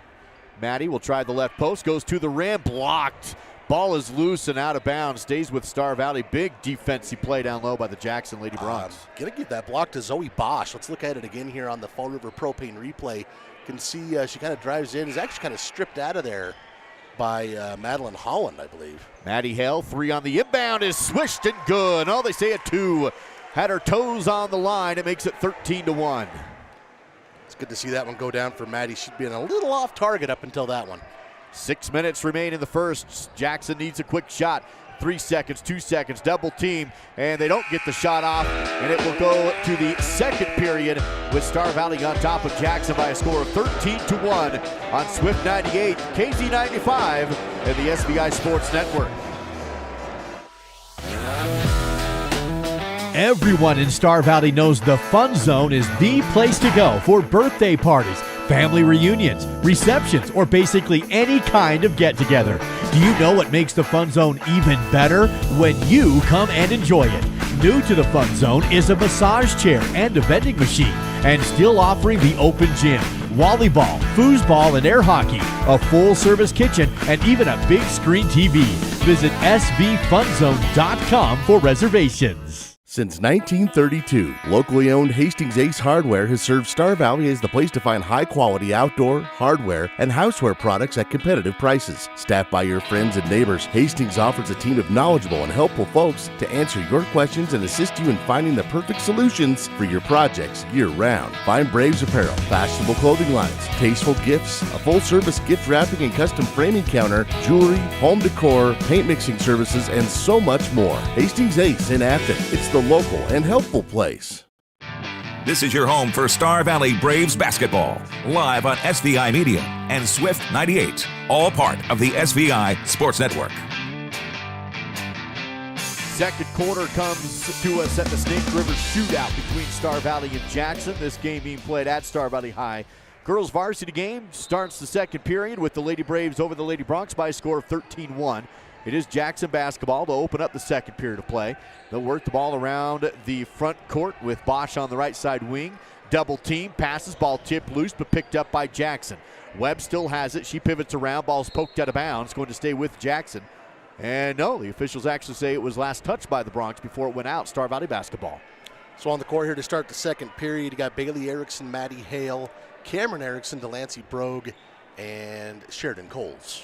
[SPEAKER 2] Maddie will try the left post, goes to the rim, blocked. Ball is loose and out of bounds. Stays with Star Valley. Big defensive play down low by the Jackson Lady Broncs.
[SPEAKER 3] Gonna give that block to Zoe Bosch. Let's look at it again here on the Fall River Propane replay. You can see she kind of drives in. Is actually kind of stripped out of there by Madeline Holland, I believe.
[SPEAKER 2] Maddie Hale, 3 on the inbound, is swished and good. Oh, they say a 2. Had her toes on the line. It makes it 13-1.
[SPEAKER 3] It's good to see that one go down for Maddie. She'd been a little off target up until that one.
[SPEAKER 2] 6 minutes remain in the first. Jackson needs a quick shot. 3 seconds, 2 seconds, double team, and they don't get the shot off, and it will go to the second period with Star Valley on top of Jackson by a score of 13-1 on Swift 98, KZ 95, and the SVI Sports Network.
[SPEAKER 20] Everyone in Star Valley knows the Fun Zone is the place to go for birthday parties, family reunions, receptions, or basically any kind of get-together. Do you know what makes the Fun Zone even better? When you come and enjoy it. New to the Fun Zone is a massage chair and a vending machine, and still offering the open gym, volleyball, foosball, and air hockey, a full-service kitchen, and even a big screen TV. Visit svfunzone.com for reservations.
[SPEAKER 21] Since 1932, locally owned Hastings Ace Hardware has served Star Valley as the place to find high-quality outdoor, hardware, and houseware products at competitive prices. Staffed by your friends and neighbors, Hastings offers a team of knowledgeable and helpful folks to answer your questions and assist you in finding the perfect solutions for your projects year-round. Find Braves apparel, fashionable clothing lines, tasteful gifts, a full-service gift wrapping and custom framing counter, jewelry, home decor, paint mixing services, and so much more. Hastings Ace in Anthem. It's the local and helpful place.
[SPEAKER 1] This is your home for Star Valley Braves basketball, live on SVI Media and Swift 98, all part of the SVI Sports Network.
[SPEAKER 2] Second quarter comes to us at the Snake River Shootout between Star Valley and Jackson. This game being played at Star Valley High. Girls varsity game starts the second period with the Lady Braves over the Lady Broncs by a score of 13-1. It is Jackson basketball to open up the second period of play. They'll work the ball around the front court with Bosch on the right side wing. Double team, passes, ball tipped loose but picked up by Jackson. Webb still has it. She pivots around, ball's poked out of bounds, going to stay with Jackson. And no, the officials actually say it was last touched by the Broncs before it went out. Star Valley basketball.
[SPEAKER 3] So on the court here to start the second period, you got Bailey Erickson, Maddie Hale, Cameron Erickson, Delancey Brogue, and Sheridan Coles.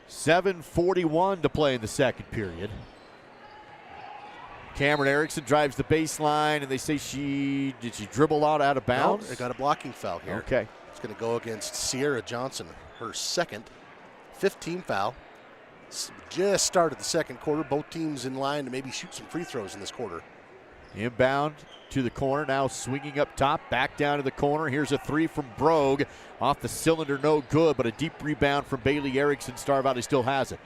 [SPEAKER 2] 7:41 to play in the second period. Cameron Erickson drives the baseline, and they say she dribble out of bounds?
[SPEAKER 3] No, they got a blocking foul here.
[SPEAKER 2] Okay.
[SPEAKER 3] It's going to go against Sierra Johnson, her second, 15 foul. Just started the second quarter. Both teams in line to maybe shoot some free throws in this quarter.
[SPEAKER 2] Inbound to the corner, now swinging up top, back down to the corner. Here's a 3 from Brogue. Off the cylinder, no good, but a deep rebound from Bailey Erickson. Star Valley still has it.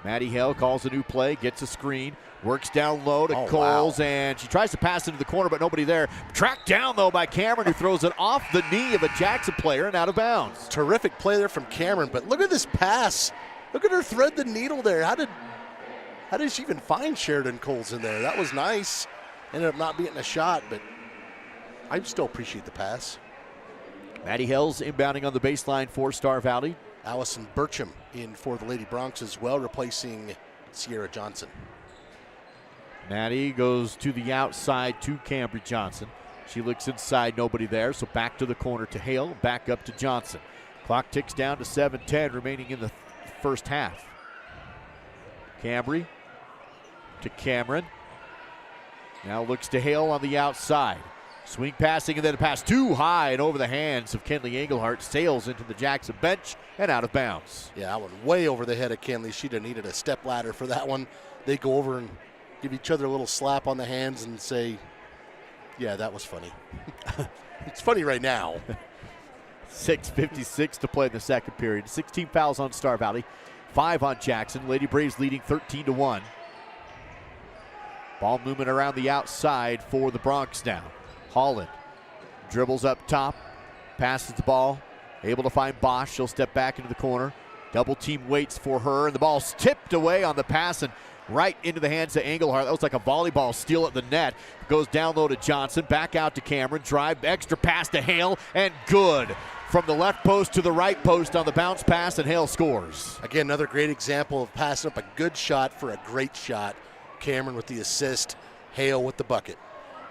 [SPEAKER 2] Maddie Hale calls a new play, gets a screen, works down low to Coles, and she tries to pass into the corner, but nobody there. Tracked down, though, by Cameron, who throws it off the knee of a Jackson player and out of bounds.
[SPEAKER 3] Terrific play there from Cameron, but look at this pass. Look at her thread the needle there. How did she even find Sheridan Coles in there? That was nice. Ended up not being a shot, but I still appreciate the pass.
[SPEAKER 2] Maddie Hale's inbounding on the baseline for Star Valley.
[SPEAKER 3] Allison Burcham in for the Lady Broncs as well, replacing Sierra Johnson.
[SPEAKER 2] Maddie goes to the outside to Cambry Johnson. She looks inside, nobody there, so back to the corner to Hale, back up to Johnson. Clock ticks down to 7:10 remaining in the first half. Cambry to Cameron. Now looks to Hale on the outside. Swing passing and then a pass too high and over the hands of Kenley Engelhardt. Sails into the Jackson bench and out of bounds.
[SPEAKER 3] Yeah, that one way over the head of Kenley. She'd have needed a step ladder for that one. They go over and give each other a little slap on the hands and say, yeah, that was funny. It's funny right now.
[SPEAKER 2] 6:56 to play in the second period. 16 fouls on Star Valley, 5 on Jackson. Lady Braves leading 13-1. Ball movement around the outside for the Broncs now. Holland dribbles up top, passes the ball, able to find Bosch. She'll step back into the corner. Double team waits for her, and the ball's tipped away on the pass and right into the hands of Engelhardt. That was like a volleyball steal at the net. Goes down low to Johnson, back out to Cameron, drive, extra pass to Hale, and good. From the left post to the right post on the bounce pass, and Hale scores.
[SPEAKER 3] Again, another great example of passing up a good shot for a great shot. Cameron with the assist, Hale with the bucket.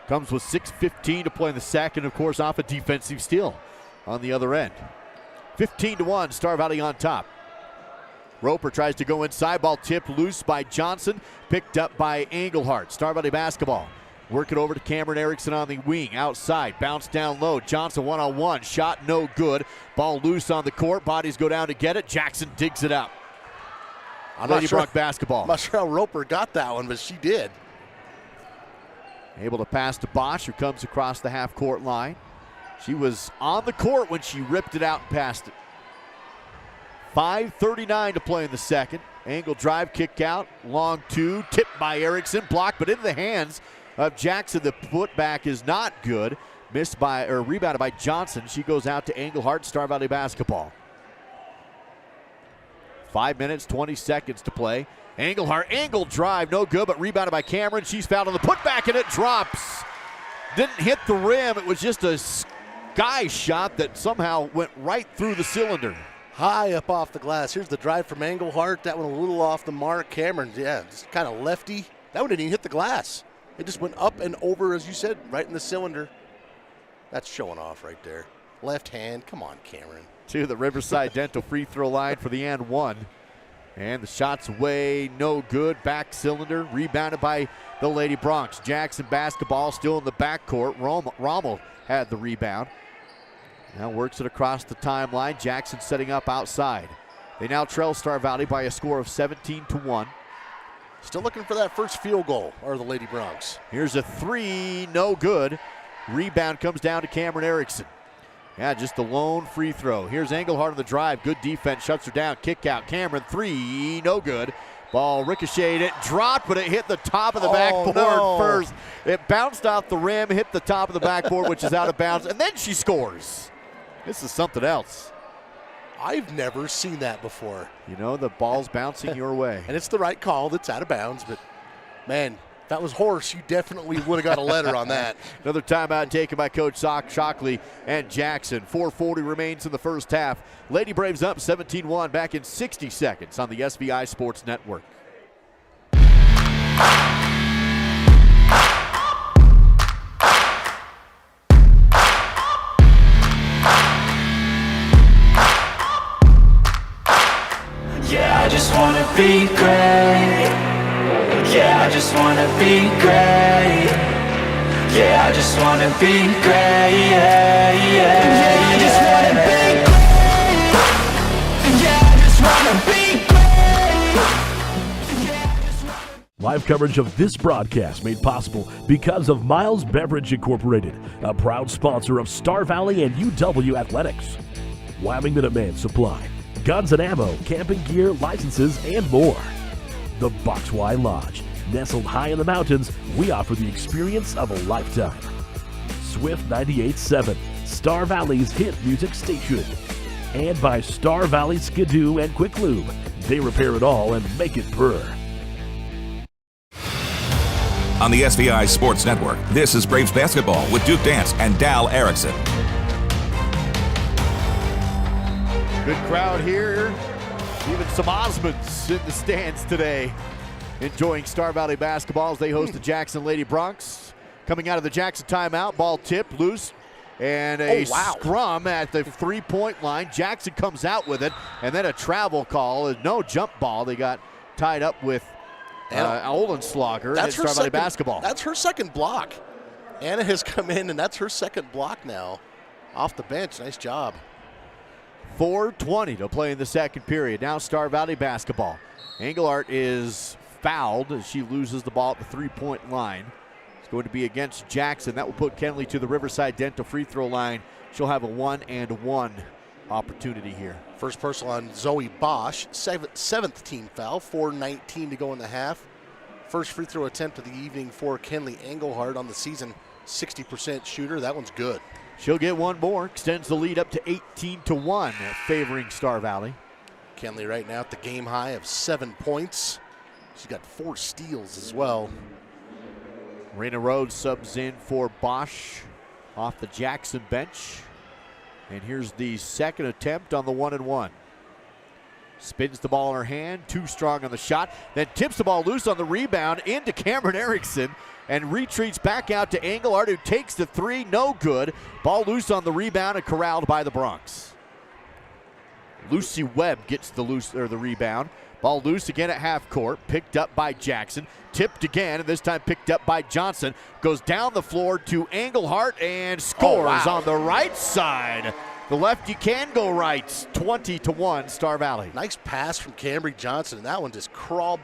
[SPEAKER 2] Comes with 6:15 to play in the second, of course, off a defensive steal on the other end. 15-1, Star Valley on top. Roper tries to go inside, ball tipped loose by Johnson, picked up by Engelhardt. Star Valley basketball. Work it over to Cameron Erickson on the wing, outside, bounce down low. Johnson one-on-one, shot no good. Ball loose on the court, bodies go down to get it. Jackson digs it up. Lady Bronx basketball.
[SPEAKER 3] I'm not sure how Roper got that one, but she did.
[SPEAKER 2] Able to pass to Bosch, who comes across the half-court line. She was on the court when she ripped it out and passed it. 5:39 to play in the second. Angle drive, kick out, long two, tipped by Erickson, blocked, but into the hands of Jackson. The putback is not good. Rebounded by Johnson. She goes out to Engelhardt, Star Valley basketball. 5 minutes, 20 seconds to play. Engelhardt, angle drive, no good, but rebounded by Cameron. She's fouled on the putback, and it drops. Didn't hit the rim. It was just a sky shot that somehow went right through the cylinder.
[SPEAKER 3] High up off the glass. Here's the drive from Engelhardt. That one a little off the mark. Cameron, just kind of lefty. That one didn't even hit the glass. It just went up and over, as you said, right in the cylinder. That's showing off right there. Left hand. Come on, Cameron.
[SPEAKER 2] To the Riverside Dental free throw line for the and one. And the shot's away, no good. Back cylinder, rebounded by the Lady Bronx. Jackson basketball still in the backcourt. Rommel had the rebound. Now works it across the timeline. Jackson setting up outside. They now trail Star Valley by a score of 17-1.
[SPEAKER 3] Still looking for that first field goal, or the Lady Bronx.
[SPEAKER 2] Here's a three, no good. Rebound comes down to Cameron Erickson. Yeah, just the lone free throw. Here's Engelhardt on the drive. Good defense, shuts her down. Kick out. Cameron, three, no good. Ball ricocheted. It dropped, but it hit the top of the backboard first. It bounced off the rim, hit the top of the backboard, which is out of bounds, and then she scores. This is something else.
[SPEAKER 3] I've never seen that before.
[SPEAKER 2] You know, the ball's bouncing your way.
[SPEAKER 3] And it's the right call that's out of bounds, but, man, if that was horse, you definitely would have got a letter on that.
[SPEAKER 2] Another timeout taken by Coach Shockley and Jackson. 4:40 remains in the first half. Lady Braves up 17-1 back in 60 seconds on the SVI Sports Network.
[SPEAKER 6] Yeah, I just wanna be great. Yeah, I just wanna be great. Yeah, I just wanna be great. Yeah, yeah, yeah, I just wanna be great. Yeah, I just wanna be great.
[SPEAKER 8] Live coverage of this broadcast made possible because of Miles Beverage Incorporated, a proud sponsor of Star Valley and UW Athletics. Wyoming Minuteman Supply, guns and ammo, camping gear, licenses, and more. The Box Y Lodge. Nestled high in the mountains, we offer the experience of a lifetime. Swift 98.7, Star Valley's hit music station. And by Star Valley Skidoo and Quick Lube. They repair it all and make it purr.
[SPEAKER 1] On the SVI Sports Network, this is Braves basketball with Duke Dance and Dal Erickson.
[SPEAKER 2] Good crowd here. Even some Osmonds in the stands today, enjoying Star Valley basketball as they host the Jackson Lady Bronx. Coming out of the Jackson timeout, ball tipped, loose, and a scrum at the three-point line. Jackson comes out with it, and then a travel call. No jump ball. They got tied up with Olenslager at Star Valley basketball.
[SPEAKER 3] That's her second block. Anna has come in, and that's her second block now off the bench. Nice job.
[SPEAKER 2] 4:20 to play in the second period. Now Star Valley basketball. Engelhardt is fouled as she loses the ball at the three-point line. It's going to be against Jackson. That will put Kenley to the Riverside Dental free throw line. She'll have a 1-and-1 opportunity here.
[SPEAKER 3] First personal on Zoe Bosch. Seventh team foul. 4:19 to go in the half. First free throw attempt of the evening for Kenley Engelhardt on the season. 60% shooter. That one's good.
[SPEAKER 2] She'll get one more. Extends the lead up to 18-1, favoring Star Valley.
[SPEAKER 3] Kenley right now at the game high of 7 points. She's got 4 steals as well.
[SPEAKER 2] Raina Rhodes subs in for Bosch off the Jackson bench. And here's the second attempt on the 1-and-1. Spins the ball in her hand, too strong on the shot, then tips the ball loose on the rebound into Cameron Erickson and retreats back out to Engelhardt, who takes the three, no good. Ball loose on the rebound and corralled by the Bronx. Lucy Webb gets the rebound. Ball loose again at half court, picked up by Jackson, tipped again, and this time picked up by Johnson. Goes down the floor to Engelhardt and scores on the right side. The lefty can go right, 20-1, Star Valley.
[SPEAKER 3] Nice pass from Cambry Johnson, and that one just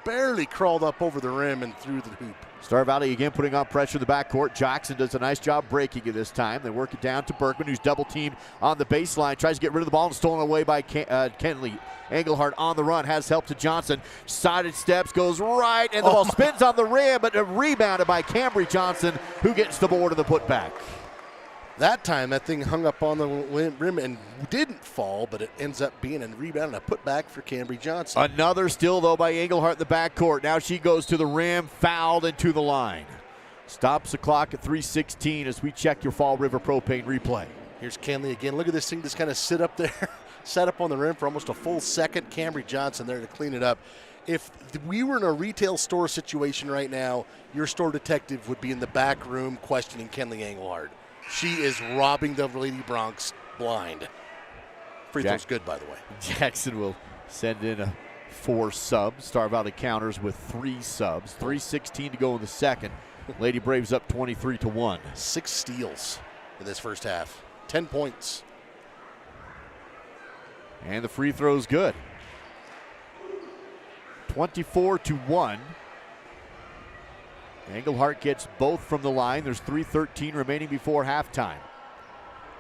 [SPEAKER 3] barely crawled up over the rim and through the hoop.
[SPEAKER 2] Star Valley again putting on pressure in the backcourt. Jackson does a nice job breaking it this time. They work it down to Berkman, who's double teamed on the baseline. Tries to get rid of the ball and stolen away by Kenley. Engelhardt on the run, has help to Johnson. Sided steps, goes right, and the ball spins on the rim, but rebounded by Cambry Johnson, who gets the board of the putback.
[SPEAKER 3] That time, that thing hung up on the rim and didn't fall, but it ends up being a rebound and a putback for Cambry Johnson.
[SPEAKER 2] Another steal, though, by Engelhardt in the backcourt. Now she goes to the rim, fouled, and to the line. Stops the clock at 3:16 as we check your Fall River Propane replay.
[SPEAKER 3] Here's Kenley again. Look at this thing just kind of sit up there, sat up on the rim for almost a full second. Cambry Johnson there to clean it up. If we were in a retail store situation right now, your store detective would be in the back room questioning Kenley Engelhardt. She is robbing the Lady Bronx blind. Free throw's good, by the way.
[SPEAKER 2] Jackson will send in 4 subs. Star Valley counters with 3 subs. 3:16 to go in the second. Lady Braves up 23-1.
[SPEAKER 3] 6 steals in this first half. 10 points.
[SPEAKER 2] And the free throw's good. 24-1. Engelhardt gets both from the line. There's 3:13 remaining before halftime.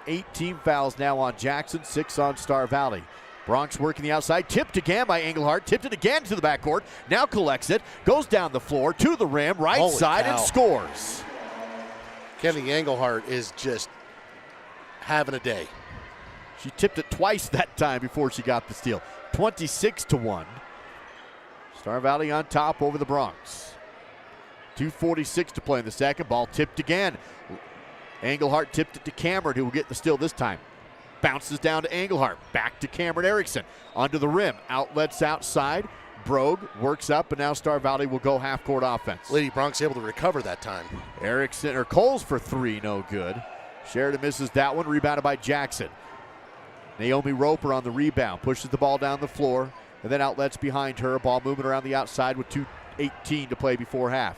[SPEAKER 2] 8 team fouls now on Jackson, 6 on Star Valley. Bronx working the outside, tipped again by Engelhardt, tipped it again to the backcourt, now collects it, goes down the floor to the rim, right side, and scores.
[SPEAKER 3] Kenley Engelhardt is just having a day.
[SPEAKER 2] She tipped it twice that time before she got the steal. 26-1. Star Valley on top over the Bronx. 2:46 to play in the second. Ball tipped again. Engelhardt tipped it to Cameron, who will get the steal this time. Bounces down to Engelhardt. Back to Cameron Erickson. Under the rim. Outlets outside. Brogue works up, and now Star Valley will go half-court offense.
[SPEAKER 3] Lady Bronx able to recover that time.
[SPEAKER 2] Erickson, or Coles for 3, no good. Sheridan misses that one. Rebounded by Jackson. Naomi Roper on the rebound. Pushes the ball down the floor, and then outlets behind her. Ball moving around the outside with 2:18 to play before half.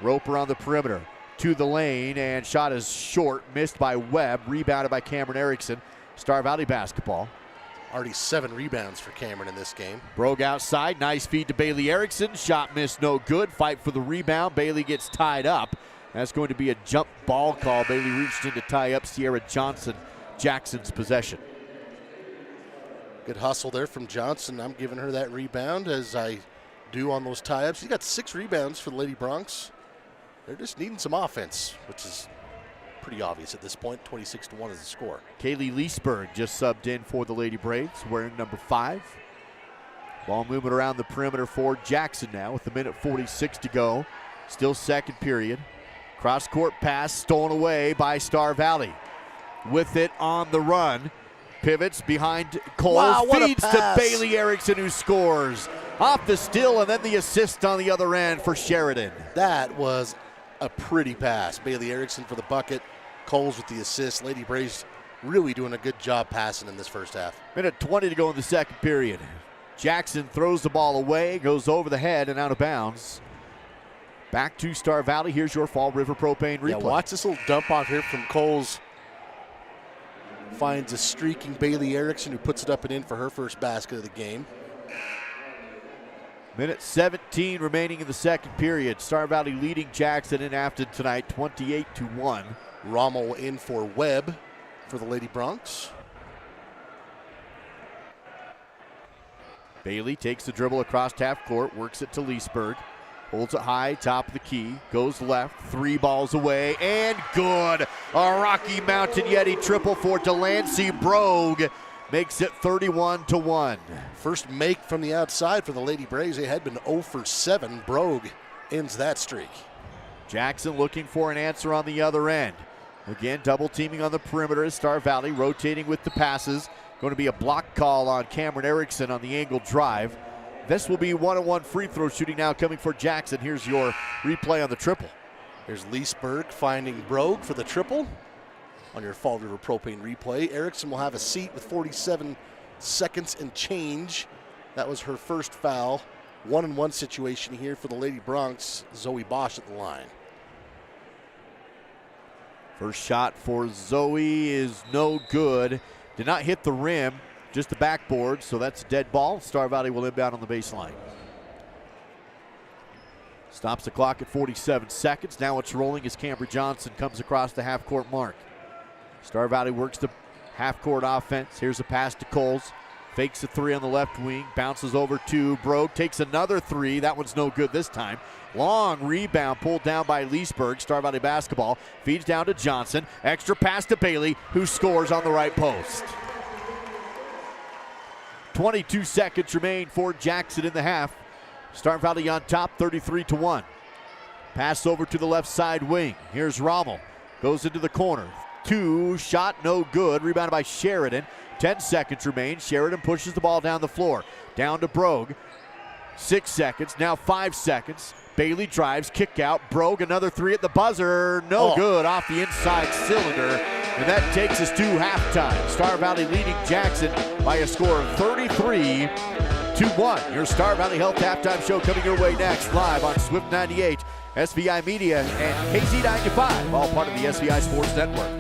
[SPEAKER 2] Roper on the perimeter to the lane, and shot is short, missed by Webb, rebounded by Cameron Erickson. Star Valley basketball.
[SPEAKER 3] Already 7 rebounds for Cameron in this game.
[SPEAKER 2] Brogue outside, nice feed to Bailey Erickson. Shot missed, no good. Fight for the rebound. Bailey gets tied up. That's going to be a jump ball call. Bailey reached in to tie up Sierra Johnson, Jackson's possession.
[SPEAKER 3] Good hustle there from Johnson. I'm giving her that rebound, as I do on those tie-ups. She's got 6 rebounds for the Lady Bronx. They're just needing some offense, which is pretty obvious at this point. 26-1 is the score.
[SPEAKER 2] Kaylee Leesburg just subbed in for the Lady Braves, wearing number 5. Ball movement around the perimeter for Jackson now with 1:46 to go. Still second period. Cross-court pass stolen away by Star Valley. With it on the run. Pivots behind Cole.
[SPEAKER 3] Wow,
[SPEAKER 2] feeds to Bailey Erickson, who scores. Off the steal and then the assist on the other end for Sheridan.
[SPEAKER 3] That was a pretty pass. Bailey Erickson for the bucket. Coles with the assist. Lady Braves really doing a good job passing in this first half.
[SPEAKER 2] 1:20 to go in the second period. Jackson throws the ball away, goes over the head and out of bounds. Back to Star Valley. Here's your Fall River Propane replay.
[SPEAKER 3] Yeah, watch this little dump off here from Coles. Finds a streaking Bailey Erickson, who puts it up and in for her first basket of the game.
[SPEAKER 2] 1:17 remaining in the second period. Star Valley leading Jackson in Afton tonight, 28-1.
[SPEAKER 3] Rommel in for Webb for the Lady Bronx.
[SPEAKER 2] Bailey takes the dribble across half court, works it to Leesburg. Holds it high, top of the key, goes left, 3 balls away, and good. A Rocky Mountain Yeti triple for Delancey Brogue. makes it 31-1.
[SPEAKER 3] First make from the outside for the Lady Braves. They had been 0 for 7. Brogue ends that streak.
[SPEAKER 2] Jackson looking for an answer on the other end. Again, double teaming on the perimeter is Star Valley, rotating with the passes. Going to be a block call on Cameron Erickson on the angled drive. This will be 1-on-1 free throw shooting now coming for Jackson. Here's your replay on the triple.
[SPEAKER 3] There's Leesburg finding Brogue for the triple. On your Fall River Propane replay, Erickson will have a seat with 47 seconds and change. That was her first foul. 1-on-1 situation here for the Lady Bronx. Zoe Bosch at the line.
[SPEAKER 2] First shot for Zoe is no good. Did not hit the rim, just the backboard, so that's a dead ball. Star Valley will inbound on the baseline. Stops the clock at 47 seconds. Now it's rolling as Cambry Johnson comes across the half-court mark. Star Valley works the half-court offense. Here's a pass to Coles. Fakes a three on the left wing. Bounces over to Brogue. Takes another three. That one's no good this time. Long rebound pulled down by Leesburg. Star Valley basketball. Feeds down to Johnson. Extra pass to Bailey, who scores on the right post. 22 seconds remain for Jackson in the half. Star Valley on top, 33-1. Pass over to the left side wing. Here's Rommel. Goes into the corner. Shot, no good. Rebounded by Sheridan. 10 seconds remain. Sheridan pushes the ball down the floor. Down to Brogue. 6 seconds, now 5 seconds. Bailey drives, kick out. Brogue, another three at the buzzer. No good, off the inside cylinder. And that takes us to halftime. Star Valley leading Jackson by a score of 33-1. Your Star Valley Health halftime show coming your way next, live on Swift 98, SVI Media, and KZ95, all part of the SVI Sports Network.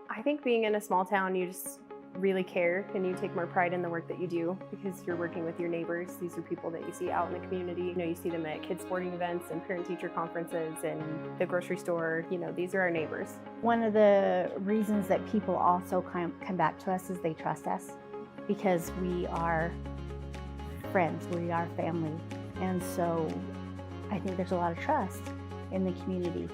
[SPEAKER 5] I think being in a small town, you just really care and you take more pride in the work that you do because you're working with your neighbors. These are people that you see out in the community. You know, you see them at kids sporting events and parent-teacher conferences and the grocery store. You know, these are our neighbors.
[SPEAKER 22] One of the reasons that people also come back to us is they trust us because we are friends, we are family. And so I think there's a lot of trust in the community.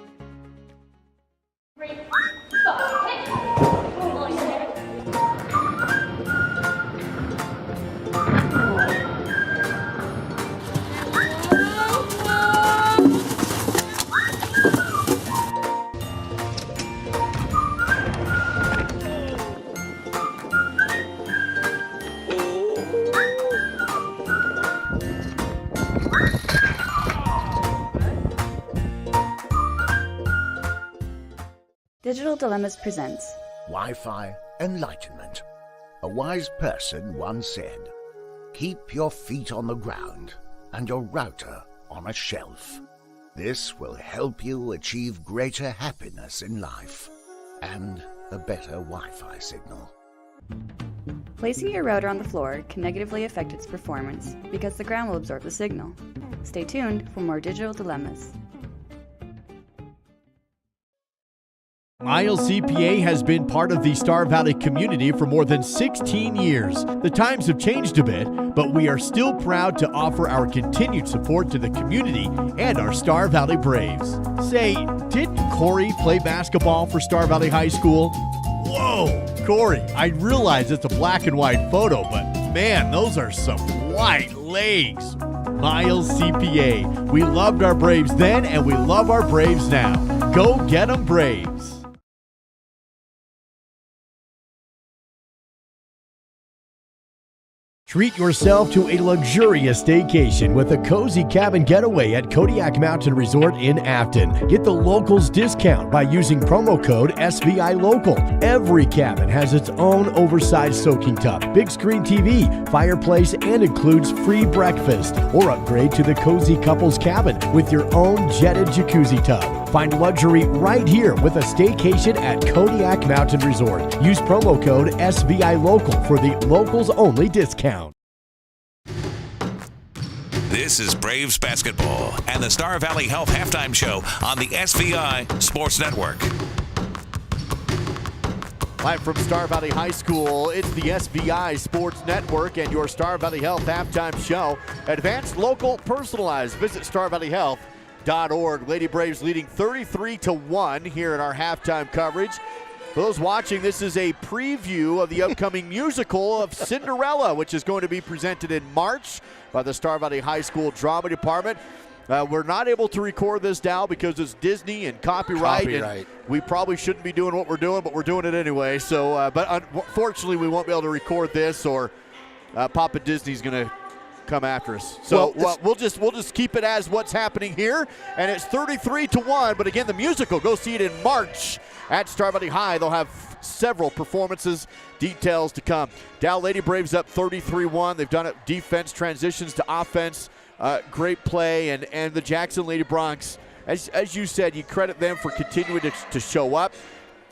[SPEAKER 23] Digital Dilemmas presents
[SPEAKER 24] Wi-Fi Enlightenment. A wise person once said, "Keep your feet on the ground and your router on a shelf. This will help you achieve greater happiness in life and a better Wi-Fi signal."
[SPEAKER 23] Placing your router on the floor can negatively affect its performance because the ground will absorb the signal. Stay tuned for more Digital Dilemmas.
[SPEAKER 20] Miles CPA has been part of the Star Valley community for more than 16 years. The times have changed a bit, but we are still proud to offer our continued support to the community and our Star Valley Braves. Say, didn't Corey play basketball for Star Valley High School? Whoa, Corey, I realize it's a black and white photo, but man, those are some white legs. Miles CPA. We loved our Braves then, and we love our Braves now. Go get 'em, Braves. Treat yourself to a luxurious staycation with a cozy cabin getaway at Kodiak Mountain Resort in Afton. Get the locals discount by using promo code SVI Local. Every cabin has its own oversized soaking tub, big screen TV, fireplace, and includes free breakfast. Or upgrade to the cozy couples cabin with your own jetted jacuzzi tub. Find luxury right here with a staycation at Kodiak Mountain Resort. Use promo code SVI Local for the locals only discount.
[SPEAKER 1] This is Braves basketball and the Star Valley Health halftime show on the SVI Sports Network.
[SPEAKER 2] Live from Star Valley High School, it's the SVI Sports Network and your Star Valley Health halftime show. Advanced, local, personalized. Visit starvalleyhealth.org. Lady Braves leading 33-1 here in our halftime coverage. For those watching, this is a preview of the upcoming musical of Cinderella, which is going to be presented in March by the Star Valley High School Drama Department. We're not able to record this now because it's Disney and copyright. And we probably shouldn't be doing what we're doing, but we're doing it anyway. So, but unfortunately, we won't be able to record this, or Papa Disney's going to come after us. So we'll just keep it as what's happening here, and it's 33-1. But again, the musical, go see it in March at Star Valley High. They'll have several performances. Details to come. Dow Lady Braves up 33-1. They've done it defense, transitions to offense. Great play, and the Jackson Lady Broncs, as you said, you credit them for continuing to show up.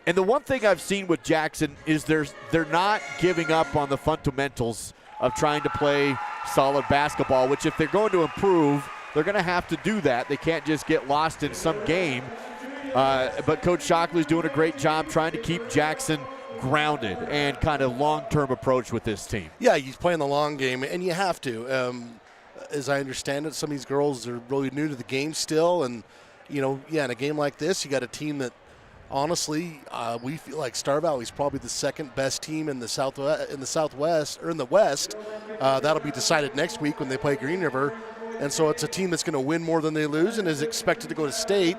[SPEAKER 2] And the one thing I've seen with Jackson is they're not giving up on the fundamentals of trying to play solid basketball, which if they're going to improve, they're going to have to do that. They can't just get lost in some game. But Coach Shockley's doing a great job trying to keep Jackson grounded and kind of long-term approach with this team.
[SPEAKER 3] Yeah, he's playing the long game, and you have to. As I understand it, some of these girls are really new to the game still, and in a game like this, you got a team that, honestly, we feel like Star Valley's probably the second best team in the West. That'll be decided next week when they play Green River, and so it's a team that's going to win more than they lose and is expected to go to state,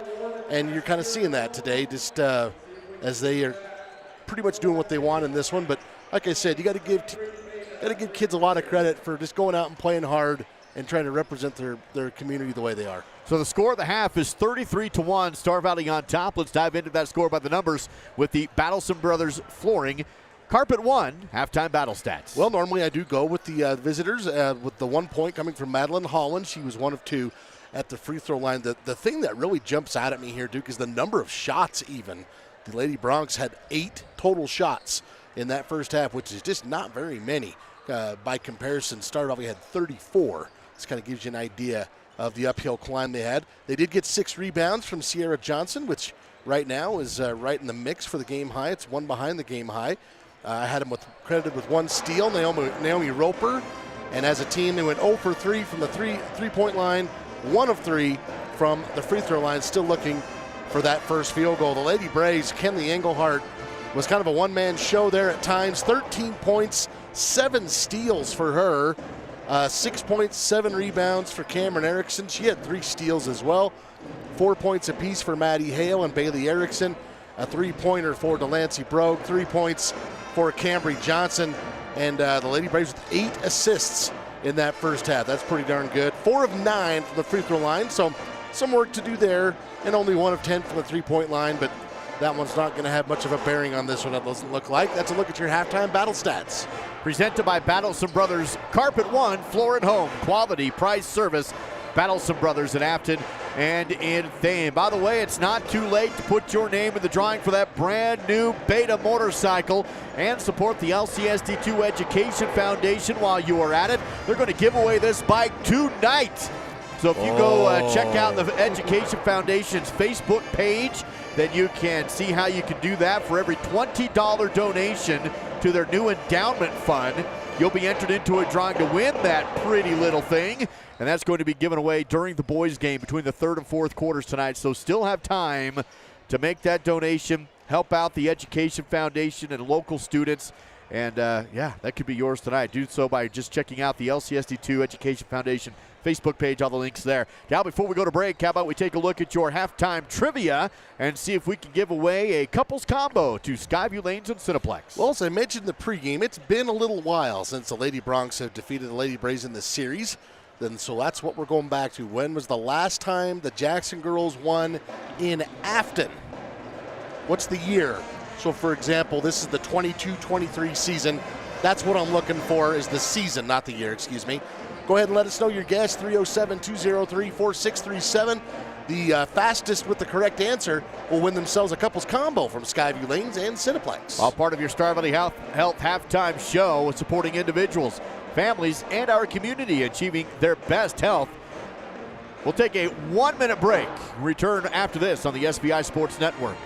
[SPEAKER 3] and you're kind of seeing that today, just as they are pretty much doing what they want in this one. But like I said, you got to give kids a lot of credit for just going out and playing hard and trying to represent their community the way they are.
[SPEAKER 2] So the score of the half is 33-1. Star Valley on top. Let's dive into that score by the numbers with the Battlesome Brothers Flooring Carpet 1 halftime battle stats.
[SPEAKER 3] Well, normally I do go with the visitors with the 1 point coming from Madeline Holland. She was 1 of 2 at the free throw line. The thing that really jumps out at me here, Duke, is the number of shots even. The Lady Broncs had 8 total shots in that first half, which is just not very many. By comparison, Star Valley had 34. This kind of gives you an idea of the uphill climb they had. They did get 6 rebounds from Sierra Johnson, which right now is right in the mix for the game high. It's 1 behind the game high. I had them credited with 1 steal, Naomi Roper. And as a team, they went 0 for 3 from the three-point line, 1 of 3 from the free throw line, still looking for that first field goal. The Lady Braves, Kenley Engelhart, was kind of a one-man show there at times. 13 points, 7 steals for her. 6 points, 7 rebounds for Cameron Erickson. She had 3 steals as well. 4 points apiece for Maddie Hale and Bailey Erickson. A 3-pointer for Delancey Brogue. 3 points for Cambry Johnson. And the Lady Braves with 8 assists in that first half. That's pretty darn good. 4 of 9 from the free throw line. So some work to do there. And only 1 of 10 from the 3-point line. But that one's not going to have much of a bearing on this one, it doesn't look like. That's a look at your halftime battle stats.
[SPEAKER 2] Presented by Battlesome Brothers Carpet 1, Floor and Home, quality, price, service. Battlesome Brothers in Afton and in Thame. By the way, it's not too late to put your name in the drawing for that brand new Beta motorcycle and support the LCSD2 Education Foundation while you are at it. They're going to give away this bike tonight. So if you go check out the Education Foundation's Facebook page, then you can see how you can do that. For every $20 donation to their new endowment fund, you'll be entered into a drawing to win that pretty little thing. And that's going to be given away during the boys' game between the 3rd and 4th quarters tonight. So still have time to make that donation, help out the Education Foundation and local students. And, that could be yours tonight. Do so by just checking out the LCSD2 Education Foundation Facebook page, all the links there. Now, before we go to break, how about we take a look at your halftime trivia and see if we can give away a couples combo to Skyview Lanes and Cineplex.
[SPEAKER 3] Well, as I mentioned in the pregame, it's been a little while since the Lady Broncs have defeated the Lady Braves in this series. So that's what we're going back to. When was the last time the Jackson girls won in Afton? What's the year? So, for example, this is the 22-23 season. That's what I'm looking for, is the season, not the year, excuse me. Go ahead and let us know your guess, 307-203-4637. The fastest with the correct answer will win themselves a couples combo from Skyview Lanes and Cineplex.
[SPEAKER 2] All part of your Star Valley Health halftime show, supporting individuals, families, and our community achieving their best health. We'll take a 1-minute break. Return after this on the SVI Sports Network.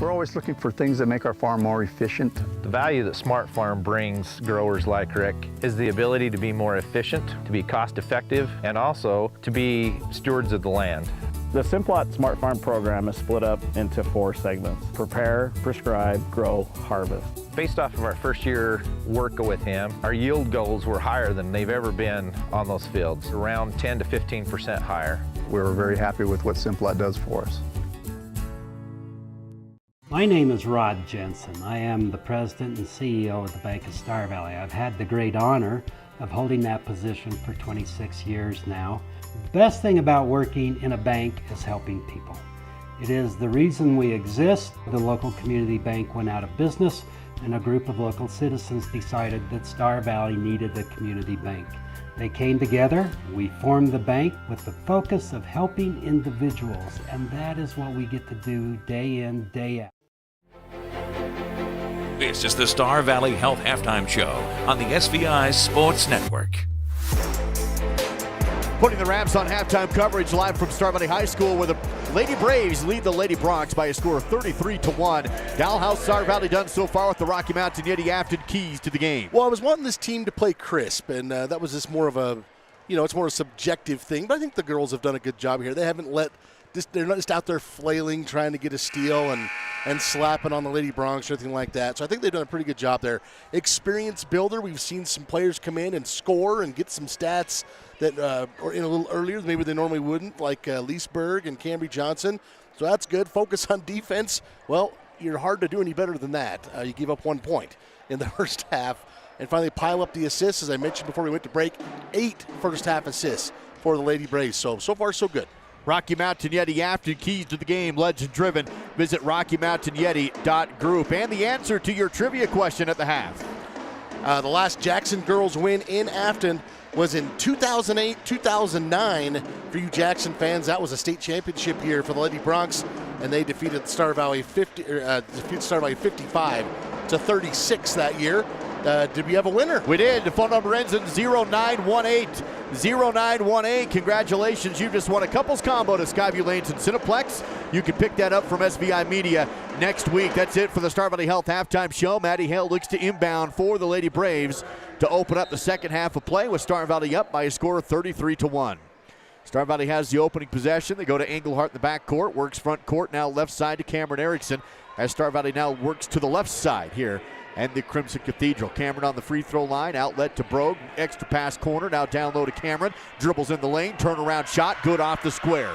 [SPEAKER 4] We're always looking for things that make our farm more efficient.
[SPEAKER 7] The value that Smart Farm brings growers like Rick is the ability to be more efficient, to be cost effective, and also to be stewards of the land.
[SPEAKER 9] The Simplot Smart Farm program is split up into 4 segments: prepare, prescribe, grow, harvest.
[SPEAKER 7] Based off of our first year work with him, our yield goals were higher than they've ever been on those fields, around 10 to 15% higher.
[SPEAKER 4] We're very happy with what Simplot does for us.
[SPEAKER 10] My name is Rod Jensen. I am the president and CEO of the Bank of Star Valley. I've had the great honor of holding that position for 26 years now. The best thing about working in a bank is helping people. It is the reason we exist. The local community bank went out of business, and a group of local citizens decided that Star Valley needed a community bank. They came together, we formed the bank with the focus of helping individuals, and that is what we get to do day in, day out.
[SPEAKER 1] This is the Star Valley Health Halftime Show on the SVI Sports Network.
[SPEAKER 2] Putting the Rams on halftime coverage live from Star Valley High School, where the Lady Braves lead the Lady Bronx by a score of 33-1. Dal, how's Star Valley done so far with the Rocky Mountain Yeti Afton keys to the game?
[SPEAKER 3] Well, I was wanting this team to play crisp, and that was just more of a, it's more a subjective thing. But I think the girls have done a good job here. They haven't they're not just out there flailing, trying to get a steal and slapping on the Lady Bronx or anything like that. So I think they've done a pretty good job there. Experience builder. We've seen some players come in and score and get some stats that or in a little earlier maybe they normally wouldn't, like Leesburg and Cambry Johnson. So that's good. Focus on defense. Well, you're hard to do any better than that. You give up 1 point in the first half and finally pile up the assists. As I mentioned before we went to break, 8 first half assists for the Lady Braves. So far so good.
[SPEAKER 2] Rocky Mountain Yeti Afton keys to the game, legend driven. Visit RockyMountainYeti.group. And the answer to your trivia question at the half.
[SPEAKER 3] The last Jackson girls win in Afton was in 2008-2009. For you Jackson fans, that was a state championship year for the Lady Bronx, and they defeated Star Valley 55-36 that year. Did we have a winner?
[SPEAKER 2] We did. The phone number ends in 0918. 0918. Congratulations. You just won a couples combo to Skyview Lanes and Cineplex. You can pick that up from SVI Media next week. That's it for the Star Valley Health Halftime Show. Maddie Hale looks to inbound for the Lady Braves to open up the second half of play with Star Valley up by a score of 33-1. Star Valley has the opening possession. They go to Englehart in the backcourt. Works front court, now left side to Cameron Erickson, as Star Valley now works to the left side here and the Crimson Cathedral. Cameron on the free throw line, outlet to Brogue, extra pass corner, now down low to Cameron, dribbles in the lane, turnaround shot, good off the square.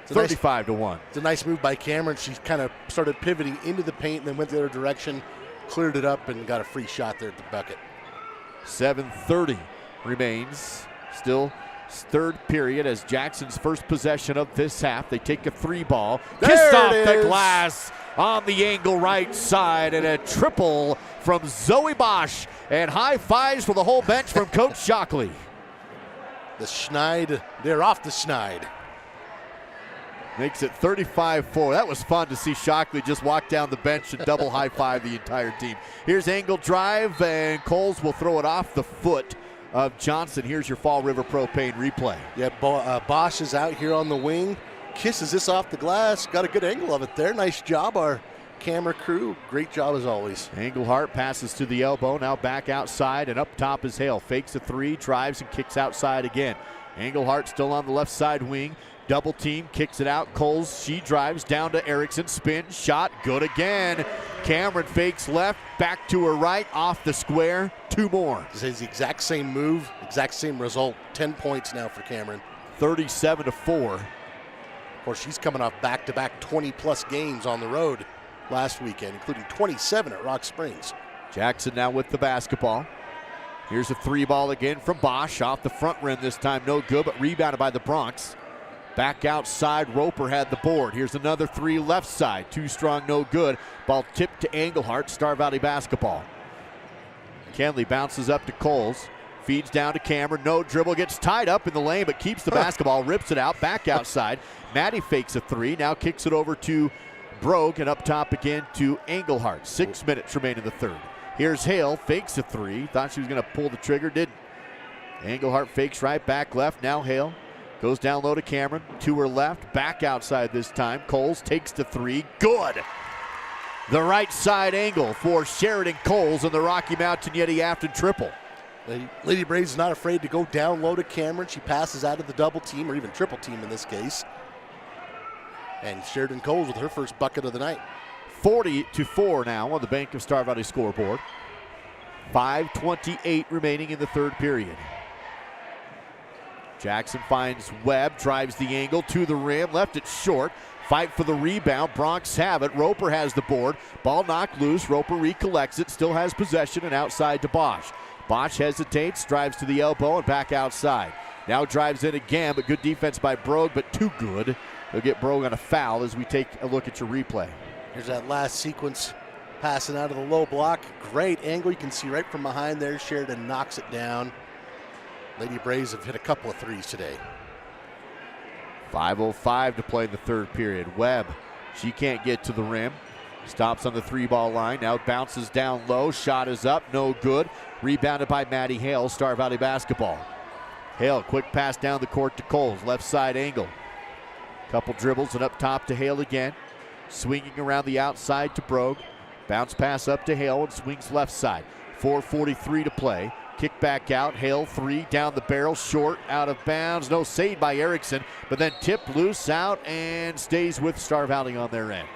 [SPEAKER 2] 35-1.
[SPEAKER 3] It's a nice move by Cameron. She kind of started pivoting into the paint and then went the other direction, cleared it up, and got a free shot there at the bucket.
[SPEAKER 2] 7:30 remains. Still third period as Jackson's first possession of this half. They take a 3-ball. Kiss off the glass on the angle right side, and a triple from Zoe Bosch. And high fives for the whole bench from Coach Shockley.
[SPEAKER 3] The Schneid, they're off the Schneid.
[SPEAKER 2] Makes it 35-4. That was fun to see Shockley just walk down the bench and double high five the entire team. Here's angle drive, and Coles will throw it off the foot of Johnson. Here's your Fall River Propane replay.
[SPEAKER 3] Yeah, Bosch is out here on the wing. Kisses this off the glass. Got a good angle of it there. Nice job, our camera crew. Great job as always.
[SPEAKER 2] Englehart passes to the elbow. Now back outside, and up top is Hale. Fakes a 3, drives, and kicks outside again. Englehart still on the left side wing. Double team, kicks it out. Coles, she drives down to Erickson. Spin, shot, good again. Cameron fakes left, back to her right, off the square. 2 more.
[SPEAKER 3] This is the exact same move, exact same result. 10 points now for Cameron.
[SPEAKER 2] 37-4.
[SPEAKER 3] Of course, she's coming off back-to-back 20-plus games on the road last weekend, including 27 at Rock Springs.
[SPEAKER 2] Jackson now with the basketball. Here's a 3-ball again from Bosch. Off the front rim this time, no good, but rebounded by the Bronx. Back outside, Roper had the board. Here's another 3 left side. Too strong, no good. Ball tipped to Englehart, Star Valley basketball. Kenley bounces up to Coles. Feeds down to Cameron. No dribble, gets tied up in the lane, but keeps the basketball, rips it out, back outside. Maddie fakes a 3, now kicks it over to Brogue, and up top again to Englehart. 6 minutes remain in the third. Here's Hale, fakes a 3. Thought she was going to pull the trigger, didn't. Englehart fakes right back left, now Hale. Goes down low to Cameron, to her left, back outside this time. Coles takes the three, good. The right side angle for Sheridan Coles and the Rocky Mountain Yeti Afton triple.
[SPEAKER 3] Lady Braves not afraid to go down low to Cameron. She passes out of the double team, or even triple team in this case. And Sheridan Coles with her first bucket of the night.
[SPEAKER 2] 40-4 now on the Bank of Star Valley scoreboard. 5:28 remaining in the third period. Jackson finds Webb, drives the angle to the rim, left it short. Fight for the rebound. Bronx have it. Roper has the board. Ball knocked loose. Roper recollects it. Still has possession and outside to Bosch. Bosch hesitates, drives to the elbow and back outside. Now drives in again, but good defense by Brogue, but too good. They'll get Brogue on a foul as we take a look at your replay.
[SPEAKER 3] Here's that last sequence. Passing out of the low block. Great angle. You can see right from behind there. Sheridan knocks it down. Lady Braves have hit a couple of threes today.
[SPEAKER 2] 5:05 to play in the third period. Webb, she can't get to the rim. Stops on the three-ball line. Now bounces down low. Shot is up. No good. Rebounded by Maddie Hale. Star Valley basketball. Hale, quick pass down the court to Coles. Left side angle. Couple dribbles and up top to Hale again. Swinging around the outside to Brogue. Bounce pass up to Hale and swings left side. 4:43 to play. Kick back out. Hale three down the barrel. Short, out of bounds. No save by Erickson, but then tipped loose out and stays with Star Valley on their end.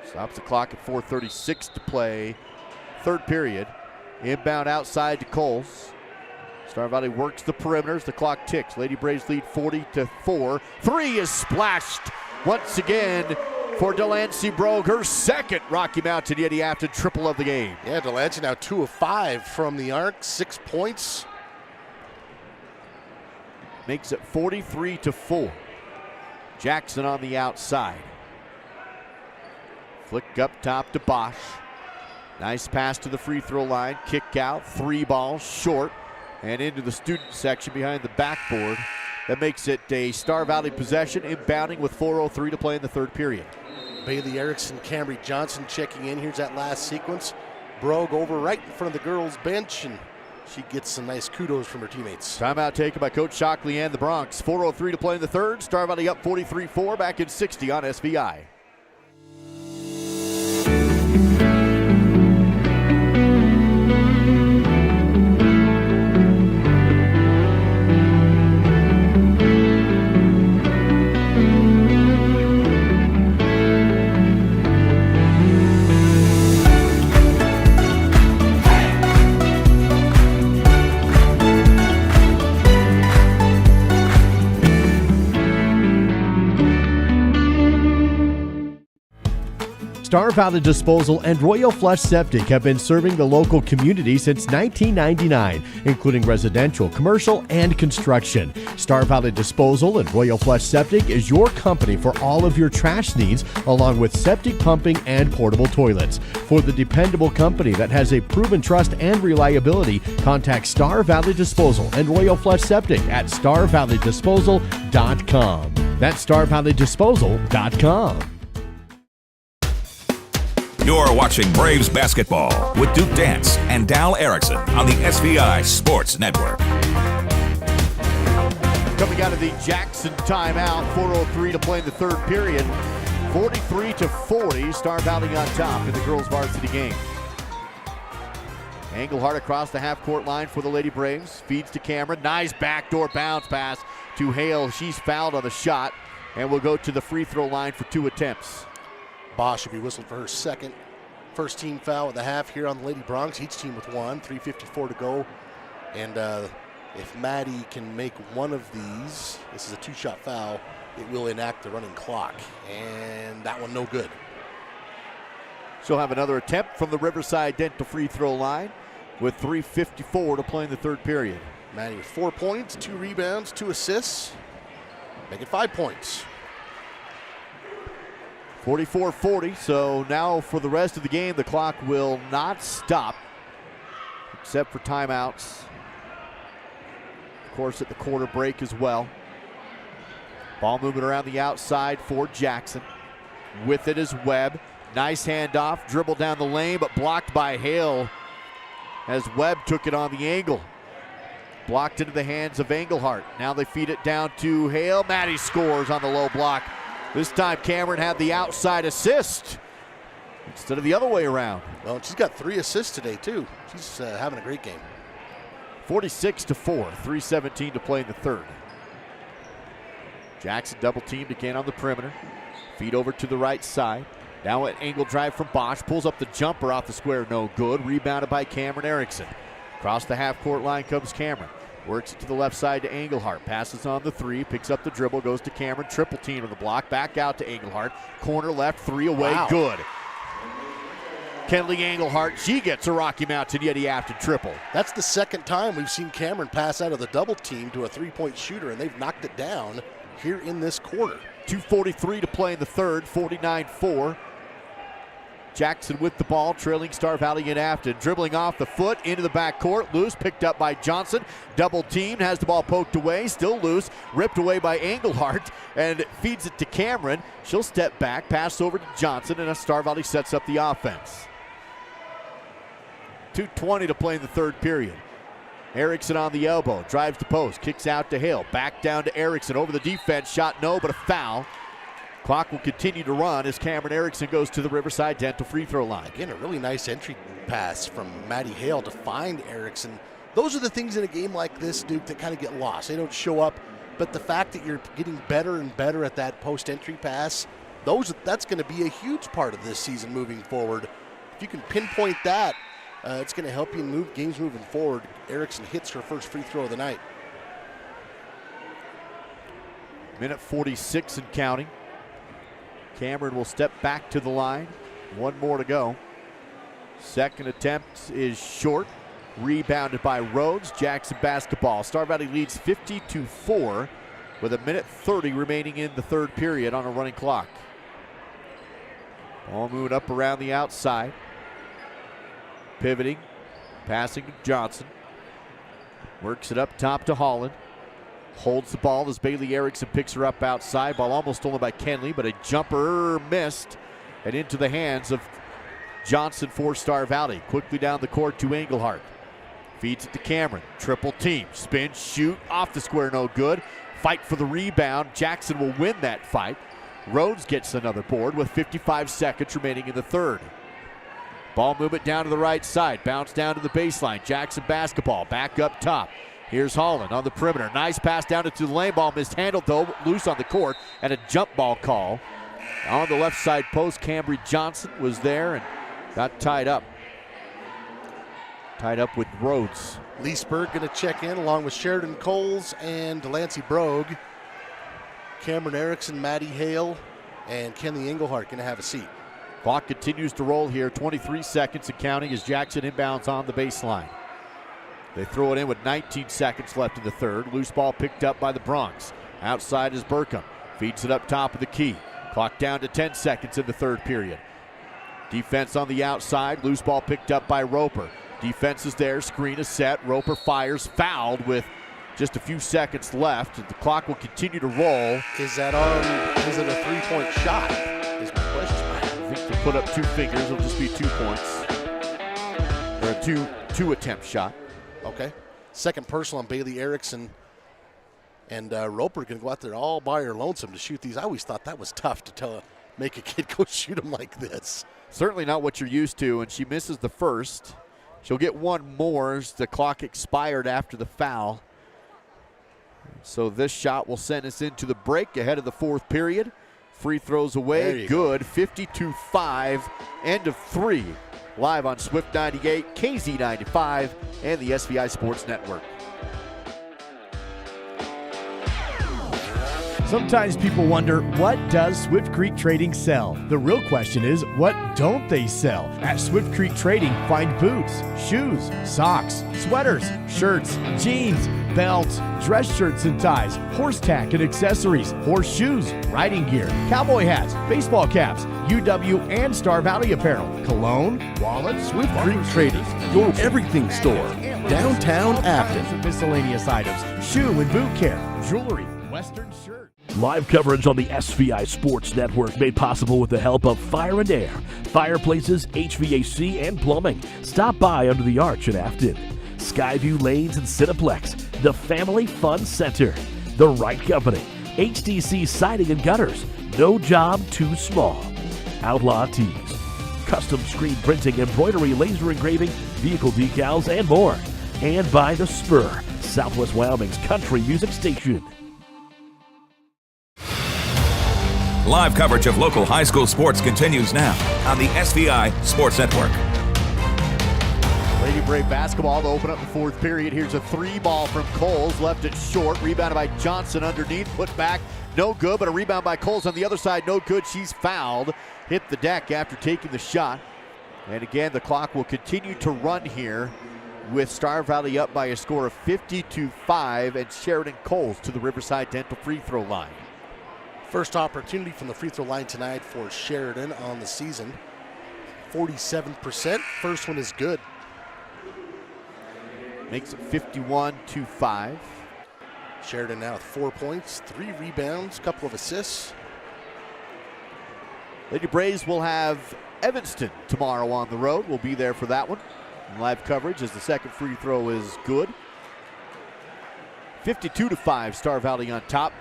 [SPEAKER 2] Stops the clock at 4:36 to play. Third period. Inbound outside to Coles. Star Valley works the perimeters. The clock ticks. Lady Braves lead 40-4. Three is splashed once again for Delancey Brogue, her second Rocky Mountain Yeti Afton triple of the game.
[SPEAKER 3] Yeah, Delancey now 2 of 5 from the arc, 6 points.
[SPEAKER 2] Makes it 43-4. Jackson on the outside. Flick up top to Bosch. Nice pass to the free throw line. Kick out, three ball, short, and into the student section behind the backboard. That makes it a Star Valley possession, inbounding with 4:03 to play in the third period.
[SPEAKER 3] Bailey Erickson, Camry Johnson checking in. Here's that last sequence. Brogue over right in front of the girls' bench, and she gets some nice kudos from her teammates.
[SPEAKER 2] Timeout taken by Coach Shockley and the Bronx. 4:03 to play in the third. Star Valley up 43-4, back in 60 on SVI. Star Valley Disposal and Royal Flush Septic have been serving the local community since 1999, including residential, commercial, and construction. Star Valley Disposal and Royal Flush Septic is your company for all of your trash needs, along with septic pumping and portable toilets. For the dependable company that has a proven trust and reliability, contact Star Valley Disposal and Royal Flush Septic at starvalleydisposal.com. That's starvalleydisposal.com.
[SPEAKER 1] You're watching Braves basketball with Duke Dance and Dal Erickson on the SVI Sports Network.
[SPEAKER 2] Coming out of the Jackson timeout, 4:03 to play in the third period. 43-40, Star Valley on top in the girls varsity game. Engelhardt across the half-court line for the Lady Braves. Feeds to Cameron. Nice backdoor bounce pass to Hale. She's fouled on the shot and will go to the free throw line for 2 attempts.
[SPEAKER 3] Bosch will be whistled for her second first team foul at the half here on the Lady Bronx. Each team with one, 3:54 to go. And if Maddie can make one of these, this is a 2-shot foul, it will enact the running clock. And that one no good.
[SPEAKER 2] She'll have another attempt from the Riverside Dental free throw line with 3:54 to play in the third period.
[SPEAKER 3] Maddie with 4 points, 2 rebounds, 2 assists. Make it 5 points.
[SPEAKER 2] 44-40, so now for the rest of the game, the clock will not stop, except for timeouts. Of course, at the quarter break as well. Ball movement around the outside for Jackson. With it is Webb. Nice handoff, dribble down the lane, but blocked by Hale as Webb took it on the angle. blocked into the hands of Engelhardt. Now they feed it down to Hale. Maddie scores on the low block. This time Cameron had the outside assist instead of the other way around.
[SPEAKER 3] Well, she's got 3 assists today, too. She's having a great game.
[SPEAKER 2] 46-4, 3:17 to play in the third. Jackson double teamed again on the perimeter. Feed over to the right side. Now an angle drive from Bosch. Pulls up the jumper off the square, no good. Rebounded by Cameron Erickson. Across the half-court line comes Cameron. Works it to the left side to Engelhardt. Passes on the 3, picks up the dribble, goes to Cameron. Triple team on the block. Back out to Engelhardt. Corner left, 3 away,
[SPEAKER 3] wow.
[SPEAKER 2] Good. Kenley Engelhardt, she gets a Rocky Mountain Yeti Afton triple.
[SPEAKER 3] That's the second time we've seen Cameron pass out of the double team to a 3-point shooter, and they've knocked it down here in this quarter.
[SPEAKER 2] 2:43 to play in the third, 49-4. Jackson with the ball, trailing Star Valley in Afton. Dribbling off the foot into the backcourt. Loose, picked up by Johnson. Double teamed, has the ball poked away. Still loose, ripped away by Engelhardt, and feeds it to Cameron. She'll step back, pass over to Johnson, and Star Valley sets up the offense. 2:20 to play in the third period. Erickson on the elbow, drives the post, kicks out to Hale. Back down to Erickson, over the defense, shot no, but a foul. Clock will continue to run as Cameron Erickson goes to the Riverside Dental free throw line.
[SPEAKER 3] Again, a really nice entry pass from Maddie Hale to find Erickson. Those are the things in a game like this, Duke, that kind of get lost. They don't show up, but the fact that you're getting better and better at that post-entry pass, that's going to be a huge part of this season moving forward. If you can pinpoint that, it's going to help you move games moving forward. Erickson hits her first free throw of the night.
[SPEAKER 2] Minute 46 and counting. Cameron will step back to the line. 1 more to go. Second attempt is short. Rebounded by Rhodes. Jackson basketball. Star Valley leads 50-4 with 1:30 remaining in the third period on a running clock. Ball moving up around the outside. Pivoting. Passing to Johnson. Works it up top to Holland. Holds the ball as Bailey Erickson picks her up outside. Ball almost stolen by Kenley, but a jumper missed and into the hands of Johnson for Star Valley. Quickly down the court to Engelhardt. Feeds it to Cameron. Triple team. Spin, shoot, off the square, no good. Fight for the rebound. Jackson will win that fight. Rhodes gets another board with 55 seconds remaining in the third. Ball movement down to the right side. Bounce down to the baseline. Jackson basketball. Back up top. Here's Holland on the perimeter. Nice pass down into the lane. Ball mishandled though, loose on the court, and a jump ball call. On the left side post, Cambry Johnson was there and got tied up. Tied up with Rhodes.
[SPEAKER 3] Leesburg going to check in along with Sheridan Coles and Delancey Brogue. Cameron Erickson, Maddie Hale, and Kenley Engelhardt going to have a seat.
[SPEAKER 2] Clock continues to roll here. 23 seconds and counting as Jackson inbounds on the baseline. They throw it in with 19 seconds left in the third. Loose ball picked up by the Bronx. Outside is Burkham. Feeds it up top of the key. Clock down to 10 seconds in the third period. Defense on the outside. Loose ball picked up by Roper. Defense is there. Screen is set. Roper fires. Fouled with just a few seconds left. The clock will continue to roll.
[SPEAKER 3] Is it a 3-point shot? Is my question.
[SPEAKER 2] I think to put up 2 fingers, it'll just be 2 points. Or a two attempt shot.
[SPEAKER 3] Okay. Second personal on Bailey Erickson. And Roper going to go out there all by her lonesome to shoot these. I always thought that was tough to make a kid go shoot them like this.
[SPEAKER 2] Certainly not what you're used to, and she misses the first. She'll get 1 more as the clock expired after the foul. So this shot will send us into the break ahead of the fourth period. Free throws away, good. 52-5, end of 3. Live on Swift 98, KZ 95, and the SVI Sports Network.
[SPEAKER 20] Sometimes people wonder, what does Swift Creek Trading sell? The real question is, what don't they sell? At Swift Creek Trading, find boots, shoes, socks, sweaters, shirts, jeans, belts, dress shirts and ties, horse tack and accessories, horseshoes, riding gear, cowboy hats, baseball caps, UW and Star Valley apparel, cologne, wallets,
[SPEAKER 21] Swift Creek Trading, your everything store, downtown Afton.
[SPEAKER 20] And miscellaneous items, shoe and boot care, jewelry, western shirt.
[SPEAKER 8] Live coverage on the SVI Sports Network made possible with the help of Fire and Air, fireplaces, HVAC, and plumbing. Stop by under the arch in Afton. Skyview Lanes and Cineplex. the Family Fun Center. The right company. HDC Siding and Gutters. No job too small. Outlaw Tees. Custom screen printing, embroidery, laser engraving, vehicle decals, and more. And by The Spur, Southwest Wyoming's country music station.
[SPEAKER 1] Live coverage of local high school sports continues now on the SVI Sports Network.
[SPEAKER 2] Lady Brave basketball to open up the fourth period. Here's a three ball from Coles, left it short, rebounded by Johnson underneath, put back, no good, but a rebound by Coles on the other side, no good. She's fouled, hit the deck after taking the shot. And again, the clock will continue to run here with Star Valley up by a score of 50-5 and Sheridan Coles to the Riverside Dental free throw line.
[SPEAKER 3] First opportunity from the free throw line tonight for Sheridan on the season. 47%. First one is good.
[SPEAKER 2] Makes it 51-5.
[SPEAKER 3] Sheridan now with 4 points, 3 rebounds, couple of assists.
[SPEAKER 2] Lady Braves will have Evanston tomorrow on the road. We'll be there for that one. Live coverage as the second free throw is good. 52-5, Star Valley on top.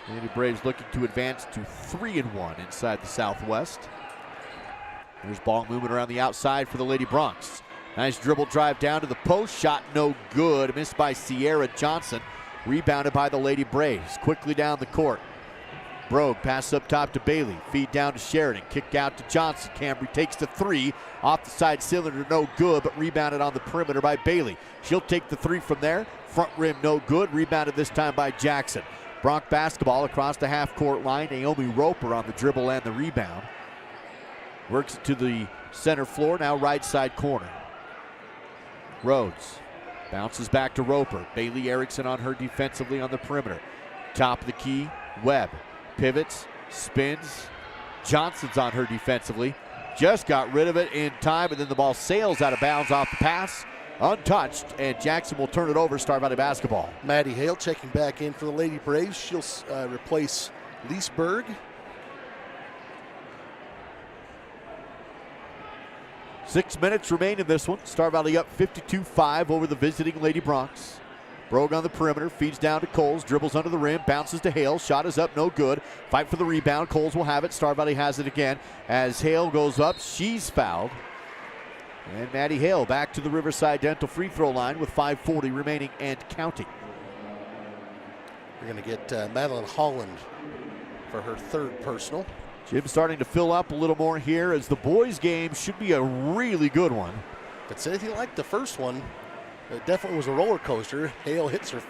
[SPEAKER 2] Lady Braves looking to advance to 3-1 inside the Southwest. There's ball movement around the outside for the Lady Broncs. Nice dribble drive down to the post. Shot no good. Missed by Sierra Johnson. Rebounded by the Lady Braves. Quickly down the court. Brogue pass up top to Bailey. Feed down to Sheridan. Kick out to Johnson. Cambry takes the three. Off the side cylinder, no good, but rebounded on the perimeter by Bailey. She'll take the three from there. Front rim, no good. Rebounded this time by Jackson. Bronc basketball across the half-court line. Naomi Roper on the dribble and the rebound. Works it to the center floor, now right side corner. Rhodes bounces back to Roper. Bailey Erickson on her defensively on the perimeter. Top of the key, Webb. Pivots, spins. Johnson's on her defensively. Just got rid of it in time, and then the ball sails out of bounds off the pass. Untouched, and Jackson will turn it over. Star Valley basketball.
[SPEAKER 3] Maddie Hale checking back in for the Lady Braves. She'll replace Leesburg.
[SPEAKER 2] 6 minutes remain in this one. Star Valley up 52-5 over the visiting Lady Broncs. Brogue on the perimeter, feeds down to Coles, dribbles under the rim, bounces to Hale. Shot is up, no good. Fight for the rebound. Coles will have it. Star Valley has it again. As Hale goes up, she's fouled. And Maddie Hale back to the Riverside Dental free throw line with 5:40 remaining and counting.
[SPEAKER 3] We're going to get Madeline Holland for her third personal.
[SPEAKER 2] Jim starting to fill up a little more here as the boys' game should be a really good one.
[SPEAKER 3] If it's anything like the first one, it definitely was a roller coaster. Hale hits her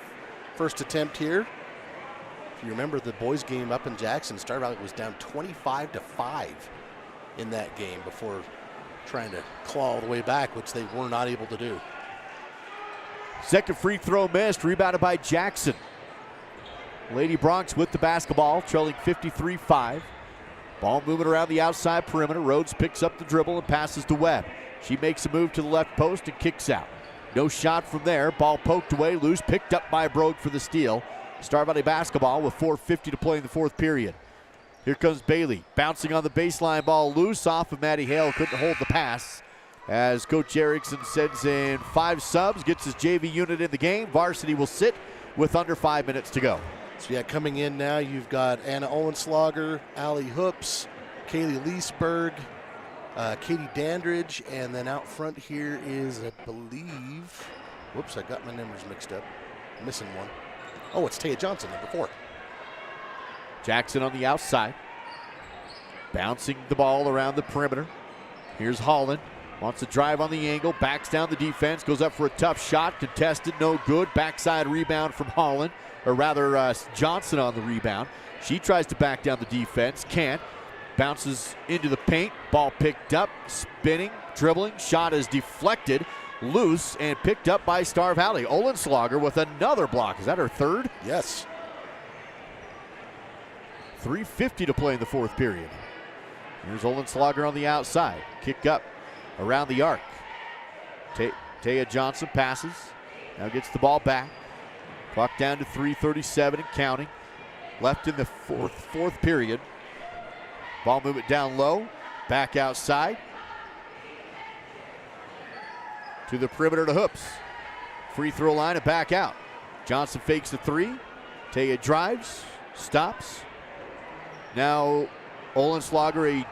[SPEAKER 3] first attempt here. If you remember the boys' game up in Jackson, Star Valley was down 25-5 in that game before trying to claw all the way back, which they were not able to do.
[SPEAKER 2] Second free throw missed, rebounded by Jackson. Lady Broncs with the basketball, trailing 53-5. Ball moving around the outside perimeter. Rhodes picks up the dribble and passes to Webb. She makes a move to the left post and kicks out. No shot from there. Ball poked away, loose, picked up by Brogue for the steal. Star Valley basketball with 4:50 to play in the fourth period. Here comes Bailey, bouncing on the baseline, ball loose off of Maddie Hale. Couldn't hold the pass as Coach Erickson sends in 5 subs, gets his JV unit in the game. Varsity will sit with under 5 minutes to go.
[SPEAKER 3] So yeah, coming in now, you've got Anna Owenslager, Allie Hoops, Kaylee Leesburg, Katie Dandridge, and then out front here is, I believe, whoops, I got my numbers mixed up. I'm missing one. Oh, it's Taya Johnson, number 4.
[SPEAKER 2] Jackson on the outside, bouncing the ball around the perimeter. Here's Holland, wants to drive on the angle, backs down the defense, goes up for a tough shot, contested, no good. Backside rebound from Holland, or rather Johnson on the rebound. She tries to back down the defense, can't. Bounces into the paint, ball picked up, spinning, dribbling, shot is deflected, loose, and picked up by Star Valley. Olenslager with another block. Is that her third?
[SPEAKER 3] Yes.
[SPEAKER 2] 3:50 to play in the fourth period. Here's Olenslager on the outside. Kick up around the arc. Taya Johnson passes. Now gets the ball back. Clock down to 3:37 and counting. Left in the fourth period. Ball movement down low. Back outside. To the perimeter to Hoops. Free throw line and back out. Johnson fakes the three. Taya drives, stops. Now Olenslager, a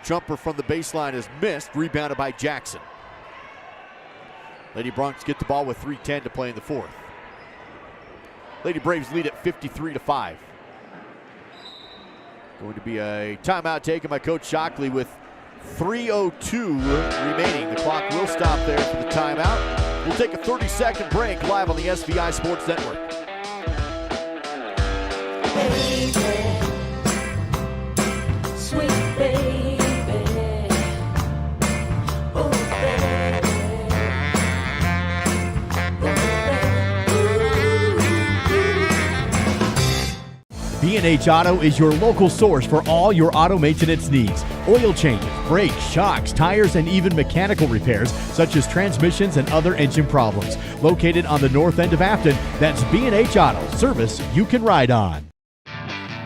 [SPEAKER 2] jumper from the baseline, is missed. Rebounded by Jackson. Lady Bronx get the ball with 3:10 to play in the fourth. Lady Braves lead at 53-5. Going to be a timeout taken by Coach Shockley with 3:02 remaining. The clock will stop there for the timeout. We'll take a 30-second break live on the SVI Sports Network.
[SPEAKER 6] Sweet baby, oh baby,
[SPEAKER 20] B&H Auto is your local source for all your auto maintenance needs. Oil changes, brakes, shocks, tires, and even mechanical repairs such as transmissions and other engine problems. Located on the north end of Afton, that's B&H Auto, service you can ride on.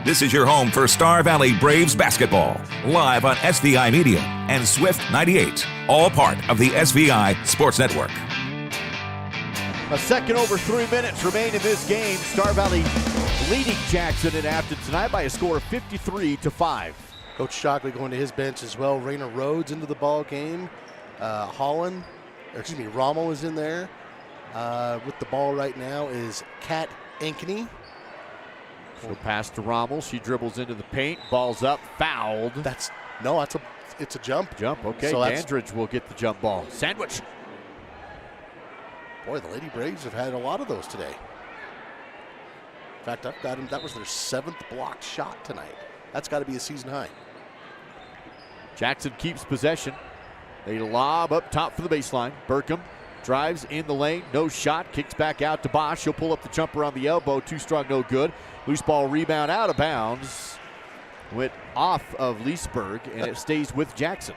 [SPEAKER 1] This is your home for Star Valley Braves basketball, live on SVI Media and Swift 98, all part of the SVI Sports Network.
[SPEAKER 2] A second over 3 minutes remain in this game. Star Valley leading Jackson in Afton tonight by a score of 53-5.
[SPEAKER 3] Coach Shockley going to his bench as well. Raina Rhodes into the ball game. Rommel is in there. With the ball right now is Kat Ankeny.
[SPEAKER 2] She'll pass to Rommel. She dribbles into the paint. Ball's up. Fouled.
[SPEAKER 3] It's a jump.
[SPEAKER 2] Jump. Okay. So Dandridge will get the jump ball. Sandwich.
[SPEAKER 3] Boy, the Lady Braves have had a lot of those today. In fact, I've got them. That was their 7th blocked shot tonight. That's got to be a season high.
[SPEAKER 2] Jackson keeps possession. They lob up top for the baseline. Burkham drives in the lane. No shot. Kicks back out to Bosch. She'll pull up the jumper on the elbow. Too strong, no good. Loose ball rebound out of bounds. Went off of Leesburg, and it stays with Jackson.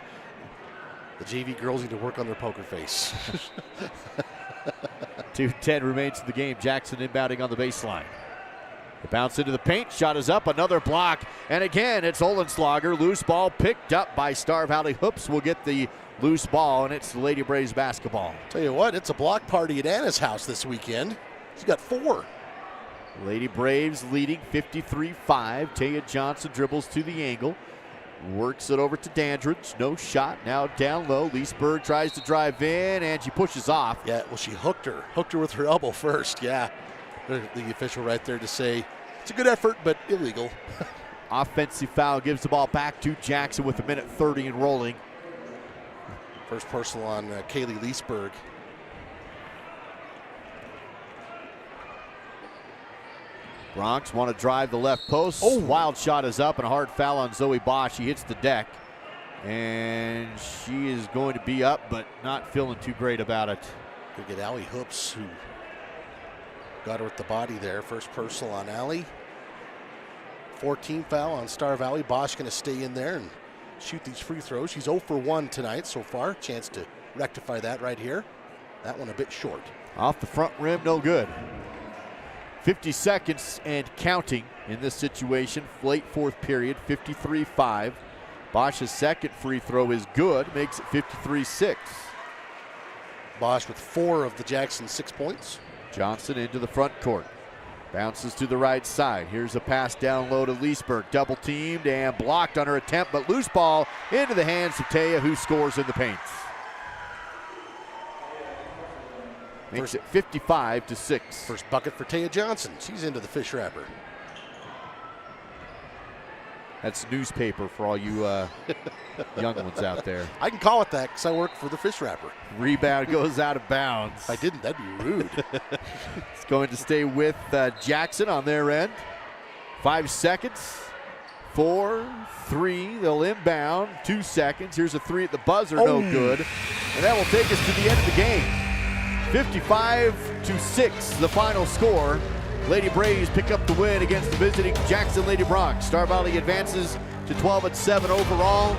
[SPEAKER 3] The JV girls need to work on their poker face.
[SPEAKER 2] 2:10 remains in the game. Jackson inbounding on the baseline. The bounce into the paint. Shot is up. Another block. And again, it's Olenslager. Loose ball picked up by Star Valley. Hoops will get the loose ball, and it's the Lady Braves basketball.
[SPEAKER 3] Tell you what, it's a block party at Anna's house this weekend. She's got 4.
[SPEAKER 2] Lady Braves leading 53-5. Taya Johnson dribbles to the angle. Works it over to Dandridge. No shot. Now down low. Leesburg tries to drive in, and she pushes off.
[SPEAKER 3] Yeah, well, she hooked her. Hooked her with her elbow first. Yeah. The official right there to say, it's a good effort, but illegal.
[SPEAKER 2] Offensive foul gives the ball back to Jackson with 1:30 and rolling.
[SPEAKER 3] First personal on Kaylee Leesburg.
[SPEAKER 2] Bronx want to drive the left post. Oh, wild shot is up, and a hard foul on Zoe Bosch. She hits the deck, and she is going to be up, but not feeling too great about it.
[SPEAKER 3] Good get Allie Hoops, who got her with the body there. First personal on Allie. 14 foul on Star Valley. Bosch going to stay in there and shoot these free throws. She's 0 for 1 tonight so far. Chance to rectify that right here. That one a bit short.
[SPEAKER 2] Off the front rim, no good. 50 seconds and counting in this situation. Late fourth period, 53-5. Bosch's second free throw is good, makes it 53-6.
[SPEAKER 3] Bosch with 4 of the Jackson 6 points.
[SPEAKER 2] Johnson into the front court. Bounces to the right side. Here's a pass down low to Leesburg. Double teamed and blocked on her attempt, but loose ball into the hands of Taya, who scores in the paint. Makes it 55-6.
[SPEAKER 3] First bucket for Taya Johnson. She's into the fish wrapper.
[SPEAKER 2] That's newspaper for all you young ones out there.
[SPEAKER 3] I can call it that because I work for the fish wrapper.
[SPEAKER 2] Rebound goes out of bounds.
[SPEAKER 3] If I didn't, that'd be rude.
[SPEAKER 2] It's going to stay with Jackson on their end. 5 seconds. 4, 3. They'll inbound. 2 seconds. Here's a 3 at the buzzer. No good. And that will take us to the end of the game. 55-6, the final score. Lady Braves pick up the win against the visiting Jackson Lady Bronx. Star Valley advances to 12-7 overall,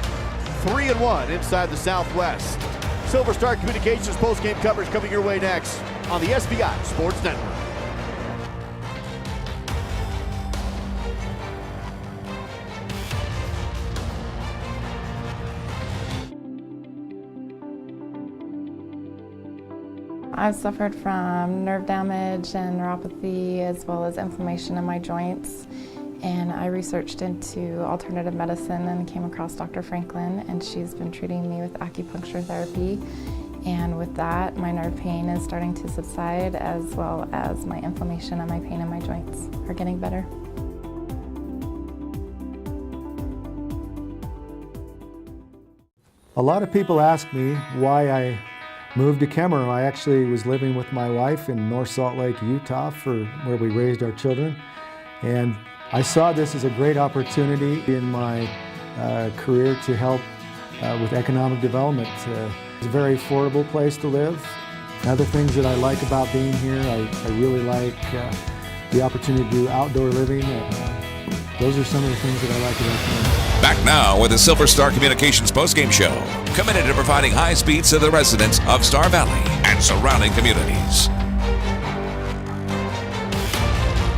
[SPEAKER 2] 3-1 inside the Southwest. Silver Star Communications post-game coverage coming your way next on the SVI Sports Network.
[SPEAKER 11] I've suffered from nerve damage and neuropathy as well as inflammation in my joints. And I researched into alternative medicine and came across Dr. Franklin, and she's been treating me with acupuncture therapy. And with that, my nerve pain is starting to subside, as well as my inflammation and my pain in my joints are getting better.
[SPEAKER 12] A lot of people ask me why I moved to Kemerow. I actually was living with my wife in North Salt Lake, Utah, where we raised our children. And I saw this as a great opportunity in my career to help with economic development. It's a very affordable place to live. Other things that I like about being here, I really like the opportunity to do outdoor living. Those are some of the things that I like about Kemerow.
[SPEAKER 1] Back now with the Silver Star Communications postgame show, committed to providing high speeds to the residents of Star Valley and surrounding communities.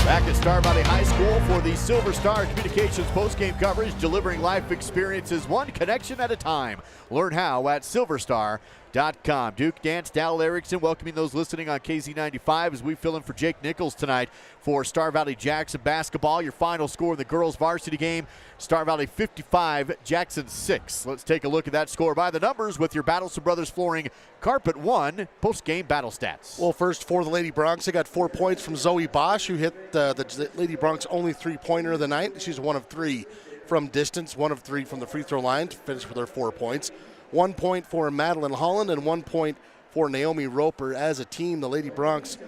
[SPEAKER 2] Back at Star Valley High School for the Silver Star Communications postgame coverage, delivering life experiences one connection at a time. Learn how at silverstar.com. Duke Dance, Dal Erickson welcoming those listening on KZ95 as we fill in for Jake Nichols tonight for Star Valley Jackson basketball. Your final score in the girls varsity game, Star Valley 55, Jackson 6. Let's take a look at that score by the numbers with your Battlesome Brothers Flooring Carpet 1 post-game battle stats.
[SPEAKER 3] Well, first for the Lady Broncs, they got 4 points from Zoe Bosch, who hit the Lady Broncs' only three-pointer of the night. She's 1 of 3 from distance, 1 of 3 from the free throw line to finish with her 4 points. 1 point for Madeline Holland and 1 point for Naomi Roper. As a team, the Lady Broncs,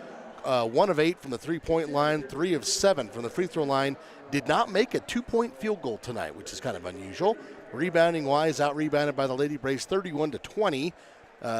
[SPEAKER 3] 1 of 8 from the three-point line, 3 of 7 from the free throw line. Did not make a 2-point field goal tonight, which is kind of unusual. Rebounding-wise, out-rebounded by the Lady Braves 31-20.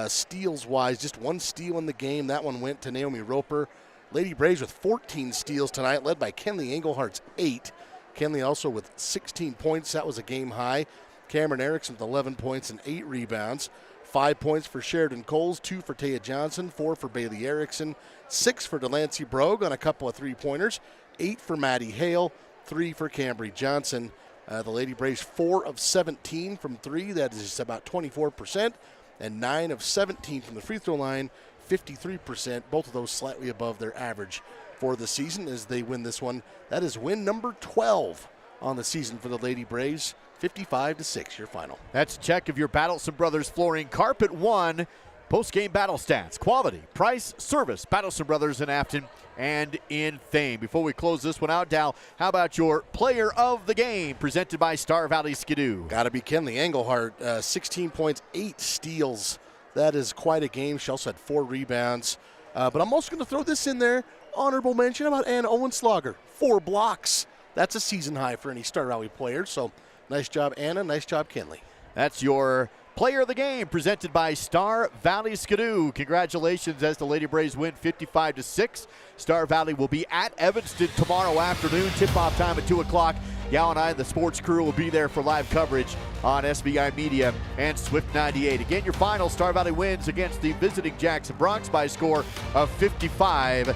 [SPEAKER 3] Steals-wise, just 1 steal in the game. That one went to Naomi Roper. Lady Braves with 14 steals tonight, led by Kenley Englehart's 8. Kenley also with 16 points. That was a game high. Cameron Erickson with 11 points and 8 rebounds. 5 points for Sheridan Coles, 2 for Taya Johnson, 4 for Bailey Erickson, 6 for Delancey Brogue on a couple of three-pointers, 8 for Maddie Hale, 3 for Cambry Johnson. The Lady Braves 4 of 17 from 3. That is about 24%. And 9 of 17 from the free throw line, 53%. Both of those slightly above their average for the season as they win this one. That is win number 12 on the season for the Lady Braves. 55-6, your final.
[SPEAKER 2] That's a check of your Battlesome Brothers Flooring Carpet 1 post-game battle stats. Quality, price, service. Battlesome Brothers in Afton and in Thame. Before we close this one out, Dal, how about your player of the game presented by Star Valley Skidoo?
[SPEAKER 3] Got to be Kenley Engelhart, 16 points, 8 steals. That is quite a game. She also had 4 rebounds. But I'm also going to throw this in there. Honorable mention about Anna Owenslager, 4 blocks. That's a season high for any Star Valley player. So nice job, Anna. Nice job, Kenley.
[SPEAKER 2] That's your player of the game presented by Star Valley Skidoo. Congratulations as the Lady Braves win 55-6. Star Valley will be at Evanston tomorrow afternoon. Tip-off time at 2 o'clock. Yao and I and the sports crew will be there for live coverage on SVI Media and Swift 98. Again, your final, Star Valley wins against the visiting Jackson Bronx by a score of 55-6.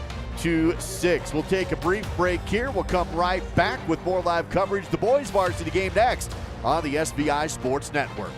[SPEAKER 2] We'll take a brief break here. We'll come right back with more live coverage. The boys varsity game next on the SVI Sports Network.